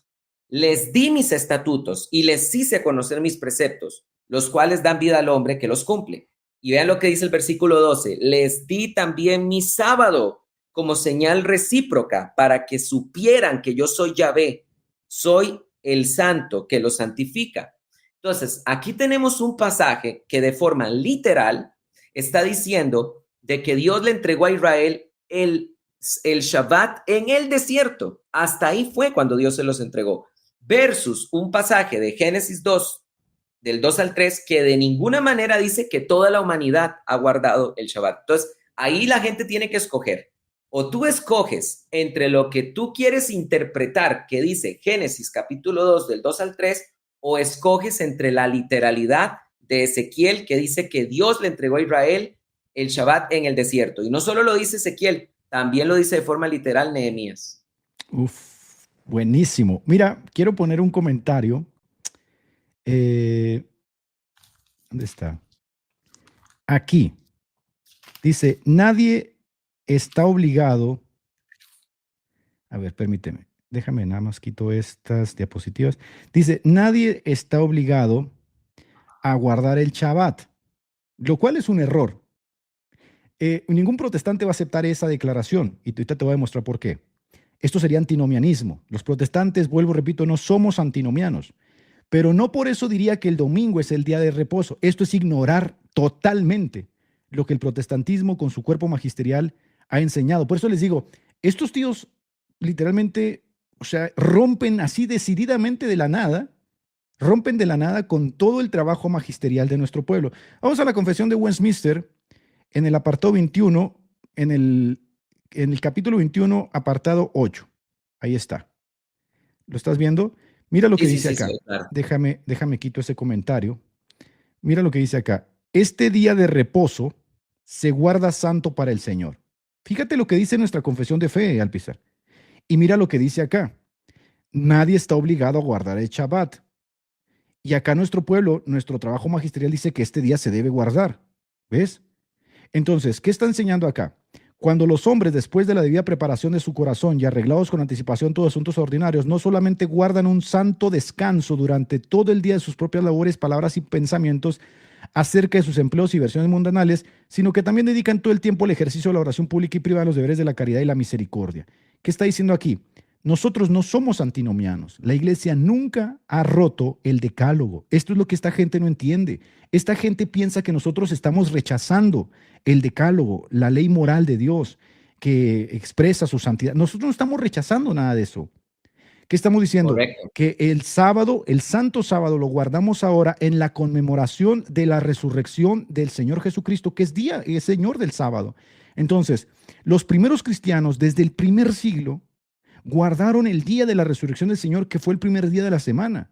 [SPEAKER 4] Les di mis estatutos y les hice conocer mis preceptos, los cuales dan vida al hombre que los cumple. Y vean lo que dice el versículo 12, les di también mi sábado como señal recíproca para que supieran que yo soy Yahvé, soy el santo que los santifica. Entonces, aquí tenemos un pasaje que de forma literal está diciendo de que Dios le entregó a Israel el Shabbat en el desierto. Hasta ahí fue cuando Dios se los entregó. Versus un pasaje de Génesis 2, del 2 al 3, que de ninguna manera dice que toda la humanidad ha guardado el Shabbat. Entonces, ahí la gente tiene que escoger. O tú escoges entre lo que tú quieres interpretar, que dice Génesis capítulo 2, del 2 al 3, o escoges entre la literalidad de Ezequiel, que dice que Dios le entregó a Israel el Shabbat en el desierto. Y no solo lo dice Ezequiel, también lo dice de forma literal Nehemías.
[SPEAKER 3] Buenísimo. Mira, quiero poner un comentario. ¿Dónde está? Aquí. Dice, nadie está obligado. A ver, permíteme. Déjame nada más quito estas diapositivas. Dice, nadie está obligado a guardar el Shabbat, lo cual es un error. Ningún protestante va a aceptar esa declaración y ahorita te voy a demostrar por qué. Esto sería antinomianismo. Los protestantes, vuelvo, repito, no somos antinomianos, pero no por eso diría que el domingo es el día de reposo. Esto es ignorar totalmente lo que el protestantismo con su cuerpo magisterial ha enseñado. Por eso les digo, estos tíos literalmente, o sea, rompen así decididamente de la nada, rompen de la nada con todo el trabajo magisterial de nuestro pueblo. Vamos a la Confesión de Westminster, en el apartado 21, en el capítulo 21, apartado 8. Ahí está. ¿Lo estás viendo? Mira lo que
[SPEAKER 4] Sí,
[SPEAKER 3] dice
[SPEAKER 4] sí, sí,
[SPEAKER 3] acá.
[SPEAKER 4] sí, claro.
[SPEAKER 3] Déjame quito ese comentario. Mira lo que dice acá. Este día de reposo se guarda santo para el Señor. Fíjate lo que dice nuestra confesión de fe, Alpizar. Y mira lo que dice acá. Nadie está obligado a guardar el Shabbat. Y acá nuestro pueblo, nuestro trabajo magisterial dice que este día se debe guardar. ¿Ves? Entonces, ¿qué está enseñando acá? Cuando los hombres, después de la debida preparación de su corazón y arreglados con anticipación todos asuntos ordinarios, no solamente guardan un santo descanso durante todo el día de sus propias labores, palabras y pensamientos acerca de sus empleos y versiones mundanales, sino que también dedican todo el tiempo al ejercicio de la oración pública y privada, los deberes de la caridad y la misericordia. ¿Qué está diciendo aquí? Nosotros no somos antinomianos. La iglesia nunca ha roto el decálogo. Esto es lo que esta gente no entiende. Esta gente piensa que nosotros estamos rechazando el decálogo, la ley moral de Dios que expresa su santidad. Nosotros no estamos rechazando nada de eso. ¿Qué estamos diciendo?
[SPEAKER 4] Correcto.
[SPEAKER 3] Que el sábado, el santo sábado, lo guardamos ahora en la conmemoración de la resurrección del Señor Jesucristo, que es Señor del sábado. Entonces, los primeros cristianos, desde el primer siglo, guardaron el día de la resurrección del Señor, que fue el primer día de la semana.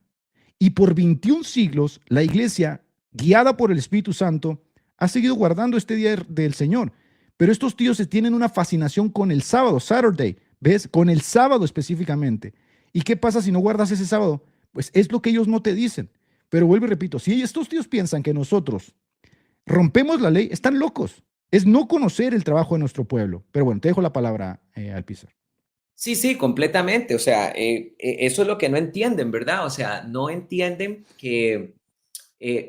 [SPEAKER 3] Y por 21 siglos, la iglesia, guiada por el Espíritu Santo, ha seguido guardando este día del Señor. Pero estos tíos tienen una fascinación con el sábado, Saturday, ¿ves? Con el sábado específicamente. ¿Y qué pasa si no guardas ese sábado? Pues es lo que ellos no te dicen. Pero vuelvo y repito, si estos tíos piensan que nosotros rompemos la ley, están locos. Es no conocer el trabajo de nuestro pueblo. Pero bueno, te dejo la palabra, Alpizar.
[SPEAKER 4] Sí, sí, completamente. O sea, eso es lo que no entienden, ¿verdad? O sea, no entienden que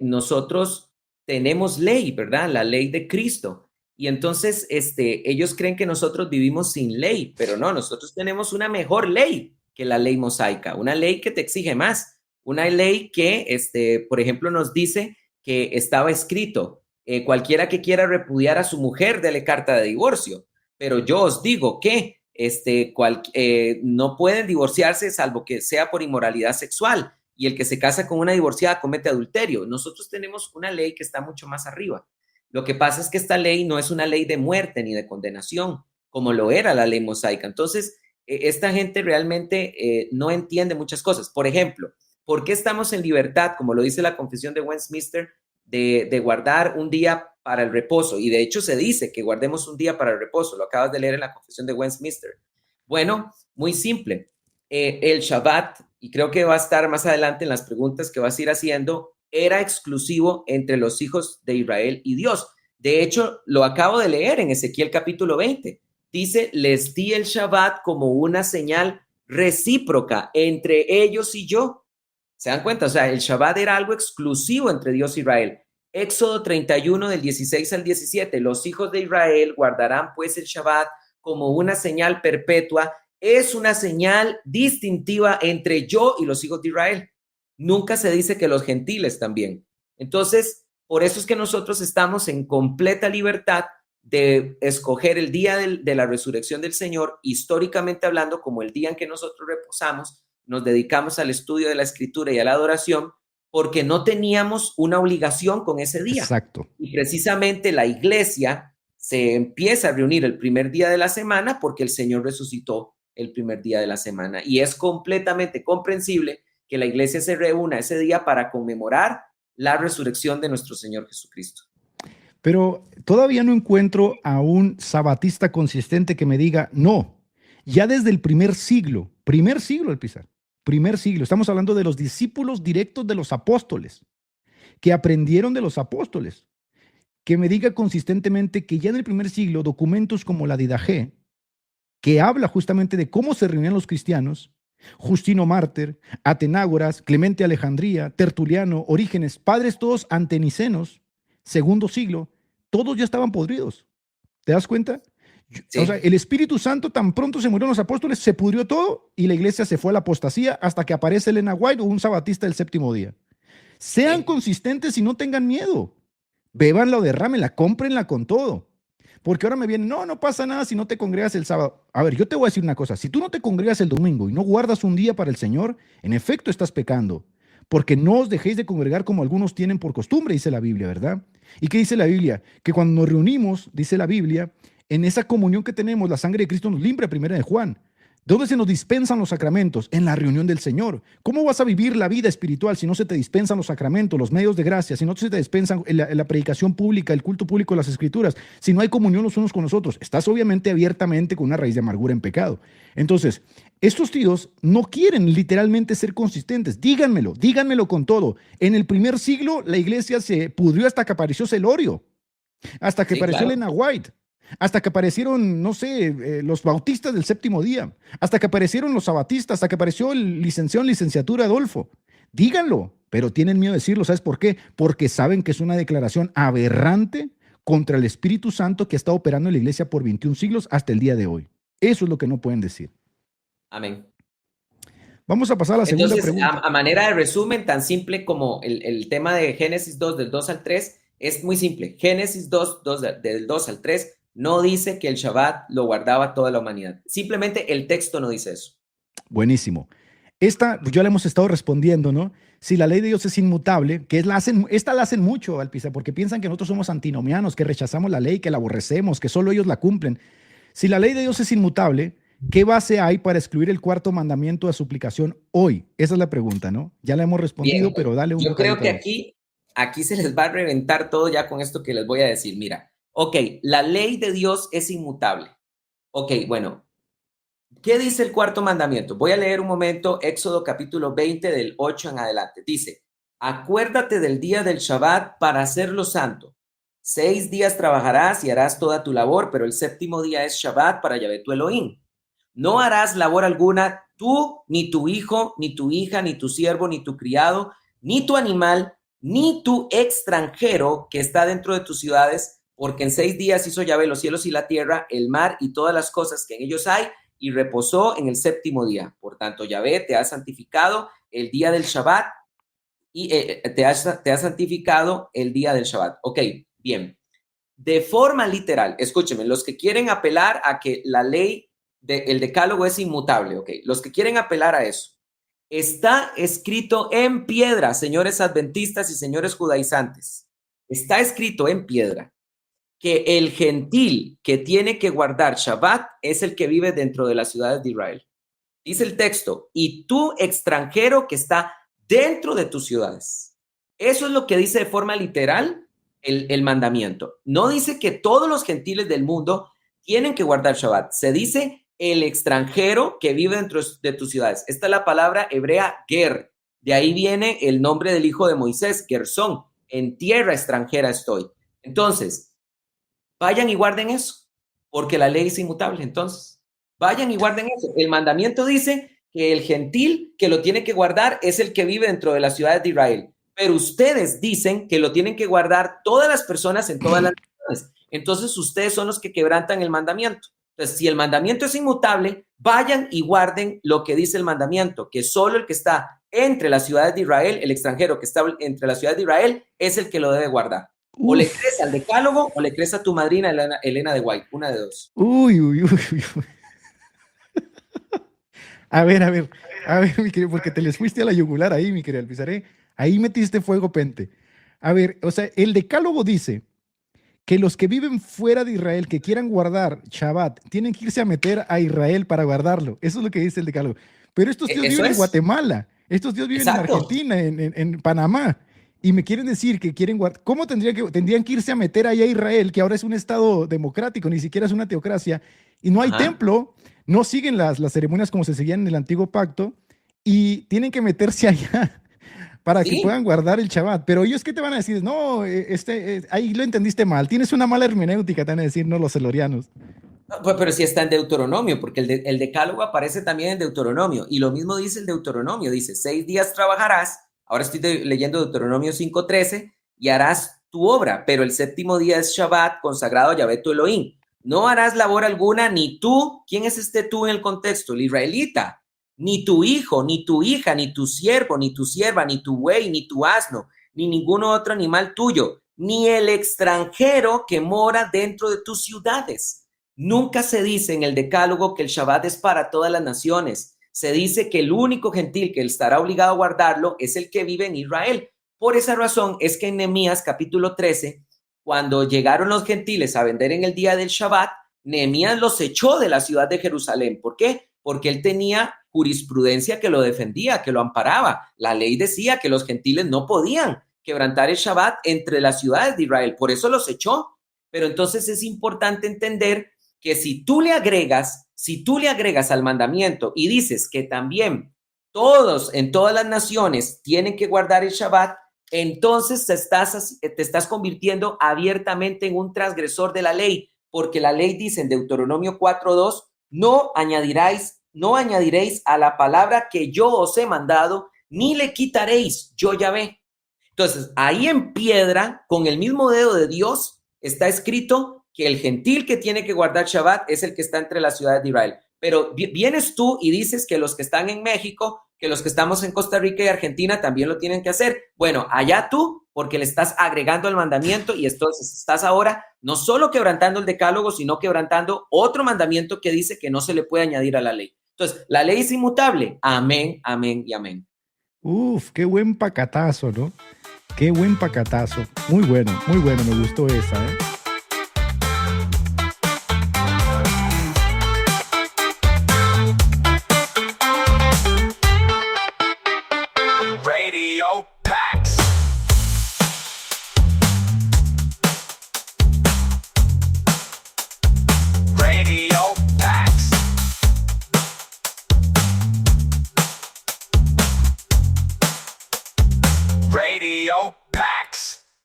[SPEAKER 4] nosotros tenemos ley, ¿verdad? La ley de Cristo. Y entonces ellos creen que nosotros vivimos sin ley, pero no, nosotros tenemos una mejor ley que la ley mosaica, una ley que te exige más, una ley que, por ejemplo, nos dice que estaba escrito, cualquiera que quiera repudiar a su mujer, dele carta de divorcio. Pero yo os digo que no pueden divorciarse salvo que sea por inmoralidad sexual, y el que se casa con una divorciada comete adulterio. Nosotros tenemos una ley que está mucho más arriba. Lo que pasa es que esta ley no es una ley de muerte ni de condenación, como lo era la ley mosaica. Entonces, esta gente realmente no entiende muchas cosas. Por ejemplo, ¿por qué estamos en libertad, como lo dice la Confesión de Westminster, de guardar un día para el reposo? Y de hecho se dice que guardemos un día para el reposo. Lo acabas de leer en la Confesión de Westminster. Bueno, muy simple. El Shabbat, y creo que va a estar más adelante en las preguntas que vas a ir haciendo, era exclusivo entre los hijos de Israel y Dios. De hecho, lo acabo de leer en Ezequiel capítulo 20. Dice, les di el Shabbat como una señal recíproca entre ellos y yo. ¿Se dan cuenta? O sea, el Shabbat era algo exclusivo entre Dios e Israel. Éxodo 31 del 16 al 17. Los hijos de Israel guardarán pues el Shabbat como una señal perpetua. Es una señal distintiva entre yo y los hijos de Israel. Nunca se dice que los gentiles también. Entonces, por eso es que nosotros estamos en completa libertad de escoger el día de la resurrección del Señor, históricamente hablando, como el día en que nosotros reposamos, nos dedicamos al estudio de la Escritura y a la adoración, porque no teníamos una obligación con ese día.
[SPEAKER 3] Exacto.
[SPEAKER 4] Y precisamente la iglesia se empieza a reunir el primer día de la semana porque el Señor resucitó el primer día de la semana. Y es completamente comprensible que la iglesia se reúna ese día para conmemorar la resurrección de nuestro Señor Jesucristo.
[SPEAKER 3] Pero todavía no encuentro a un sabatista consistente que me diga, no, ya desde el primer siglo, Alpizar, primer siglo, estamos hablando de los discípulos directos de los apóstoles, que aprendieron de los apóstoles, que me diga consistentemente que ya en el primer siglo documentos como la Didaché, que habla justamente de cómo se reunían los cristianos, Justino Mártir, Atenágoras, Clemente Alejandría, Tertuliano, Orígenes, padres todos antenicenos, segundo siglo, todos ya estaban podridos. ¿Te das cuenta? Sí. O sea, el Espíritu Santo tan pronto se murieron los apóstoles, se pudrió todo y la iglesia se fue a la apostasía hasta que aparece Elena White o un sabatista del séptimo día. Sean consistentes y no tengan miedo. Bébanla o derrámenla, cómprenla con todo. Porque ahora me vienen, no pasa nada si no te congregas el sábado. A ver, yo te voy a decir una cosa. Si tú no te congregas el domingo y no guardas un día para el Señor, en efecto estás pecando. Porque no os dejéis de congregar como algunos tienen por costumbre, dice la Biblia, ¿verdad? ¿Y qué dice la Biblia? Que cuando nos reunimos, dice la Biblia, En esa comunión que tenemos, la sangre de Cristo nos limpia, primera de Juan. ¿Dónde se nos dispensan los sacramentos? En la reunión del Señor. ¿Cómo vas a vivir la vida espiritual si no se te dispensan los sacramentos, los medios de gracia, si no se te dispensan la predicación pública, el culto público de las Escrituras, si no hay comunión los unos con los otros? Estás obviamente abiertamente con una raíz de amargura en pecado. Entonces, estos tíos no quieren literalmente ser consistentes. Díganmelo con todo. En el primer siglo la iglesia se pudrió hasta que apareció Celorio, hasta que apareció
[SPEAKER 4] claro.
[SPEAKER 3] Elena White, hasta que aparecieron, no sé, los bautistas del séptimo día, hasta que aparecieron los sabatistas, hasta que apareció el licenciado en licenciatura Adolfo. Díganlo, pero tienen miedo de decirlo. ¿Sabes por qué? Porque saben que es una declaración aberrante contra el Espíritu Santo que ha estado operando en la iglesia por 21 siglos hasta el día de hoy. Eso es lo que no pueden decir.
[SPEAKER 4] Amén.
[SPEAKER 3] Vamos a pasar a la segunda
[SPEAKER 4] Entonces,
[SPEAKER 3] pregunta.
[SPEAKER 4] a manera de resumen, tan simple como el tema de Génesis 2, del 2 al 3, es muy simple. Génesis 2, del 2 al 3, no dice que el Shabbat lo guardaba toda la humanidad. Simplemente el texto no dice eso.
[SPEAKER 3] Buenísimo. Esta ya la hemos estado respondiendo, ¿no? Si la ley de Dios es inmutable, que esta la hacen mucho, Alpiza, porque piensan que nosotros somos antinomianos, que rechazamos la ley, que la aborrecemos, que solo ellos la cumplen. Si la ley de Dios es inmutable, ¿qué base hay para excluir el cuarto mandamiento de suplicación hoy? Esa es la pregunta, ¿no? Ya la hemos respondido,
[SPEAKER 4] Bien,
[SPEAKER 3] pero dale un
[SPEAKER 4] yo creo que
[SPEAKER 3] más.
[SPEAKER 4] aquí se les va a reventar todo ya con esto que les voy a decir. Mira, ok, la ley de Dios es inmutable. Ok, bueno, ¿qué dice el cuarto mandamiento? Voy a leer un momento Éxodo capítulo 20 del 8 en adelante. Dice, acuérdate del día del Shabbat para hacerlo santo. 6 días trabajarás y harás toda tu labor, pero el séptimo día es Shabbat para Yahvé tu Elohim. No harás labor alguna, tú, ni tu hijo, ni tu hija, ni tu siervo, ni tu criado, ni tu animal, ni tu extranjero que está dentro de tus ciudades, porque en 6 días hizo Yahvé los cielos y la tierra, el mar y todas las cosas que en ellos hay, y reposó en el séptimo día. Por tanto, Yahvé te ha santificado el día del Shabbat y te ha santificado el día del Shabbat. Ok, bien. De forma literal, escúchenme, los que quieren apelar a que la ley el decálogo es inmutable, ok, los que quieren apelar a eso, está escrito en piedra, señores adventistas y señores judaizantes, está escrito en piedra que el gentil que tiene que guardar Shabbat es el que vive dentro de las ciudades de Israel. Dice el texto, y tú extranjero que está dentro de tus ciudades. Eso es lo que dice de forma literal el mandamiento. No dice que todos los gentiles del mundo tienen que guardar Shabbat. Se dice el extranjero que vive dentro de tus ciudades. Esta es la palabra hebrea ger. De ahí viene el nombre del hijo de Moisés, Gersón. En tierra extranjera estoy. Entonces, vayan y guarden eso, porque la ley es inmutable. Entonces, vayan y guarden eso. El mandamiento dice que el gentil que lo tiene que guardar es el que vive dentro de las ciudades de Israel. Pero ustedes dicen que lo tienen que guardar todas las personas en todas las naciones. Entonces, ustedes son los que quebrantan el mandamiento. Entonces, si el mandamiento es inmutable, vayan y guarden lo que dice el mandamiento, que solo el que está entre las ciudades de Israel, el extranjero que está entre las ciudades de Israel, es el que lo debe guardar. O le crees al decálogo o le crees a tu madrina Elena de White, una de dos.
[SPEAKER 3] Uy. A ver, mi querido, porque te les fuiste a la yugular ahí, mi querido Alpizaré. Ahí metiste fuego, Pente. A ver, o sea, el decálogo dice que los que viven fuera de Israel, que quieran guardar Shabbat, tienen que irse a meter a Israel para guardarlo. Eso es lo que dice el decálogo. Pero estos tíos viven en Guatemala, estos tíos viven en Argentina, en Panamá, y me quieren decir que quieren guardar. ¿Cómo tendrían que irse a meter ahí a Israel, que ahora es un estado democrático, ni siquiera es una teocracia, y no hay templo, no siguen las ceremonias como se seguían en el antiguo pacto, y tienen que meterse allá para que puedan guardar el Shabbat? Pero ellos, ¿qué te van a decir? No, ahí lo entendiste mal, tienes una mala hermenéutica, te van a decir, no, los celorianos.
[SPEAKER 4] No, pero sí está en Deuteronomio, porque el decálogo aparece también en Deuteronomio, y lo mismo dice el Deuteronomio, dice, 6 días trabajarás, ahora estoy leyendo Deuteronomio 5:13, y harás tu obra, pero el séptimo día es Shabbat, consagrado a Yahvé tu Elohim. No harás labor alguna, ni tú, ¿quién es este tú en el contexto? El israelita, ni tu hijo, ni tu hija, ni tu siervo, ni tu sierva, ni tu buey, ni tu asno, ni ningún otro animal tuyo, ni el extranjero que mora dentro de tus ciudades. Nunca se dice en el decálogo que el Shabbat es para todas las naciones. Se dice que el único gentil que estará obligado a guardarlo es el que vive en Israel. Por esa razón es que en Nehemías capítulo 13, cuando llegaron los gentiles a vender en el día del Shabbat, Nehemías los echó de la ciudad de Jerusalén. ¿Por qué? Porque él tenía jurisprudencia que lo defendía, que lo amparaba. La ley decía que los gentiles no podían quebrantar el Shabbat entre las ciudades de Israel. Por eso los echó. Pero entonces es importante entender que si tú le agregas al mandamiento y dices que también todos en todas las naciones tienen que guardar el Shabbat, entonces te estás convirtiendo abiertamente en un transgresor de la ley, porque la ley dice en Deuteronomio 4:2, no añadiréis a la palabra que yo os he mandado, ni le quitaréis, yo Yahvé. Entonces, ahí en piedra, con el mismo dedo de Dios, está escrito que el gentil que tiene que guardar Shabbat es el que está entre las ciudades de Israel. Pero vienes tú y dices que los que están en México, que los que estamos en Costa Rica y Argentina también lo tienen que hacer. Bueno, allá tú, porque le estás agregando el mandamiento y entonces estás ahora no solo quebrantando el decálogo, sino quebrantando otro mandamiento que dice que no se le puede añadir a la ley. Entonces, la ley es inmutable. Amén, amén y amén.
[SPEAKER 3] Uf, qué buen pacatazo, ¿no? Qué buen pacatazo. Muy bueno, me gustó esa, ¿eh?
[SPEAKER 1] Radio Pax. Radio Pax. Radio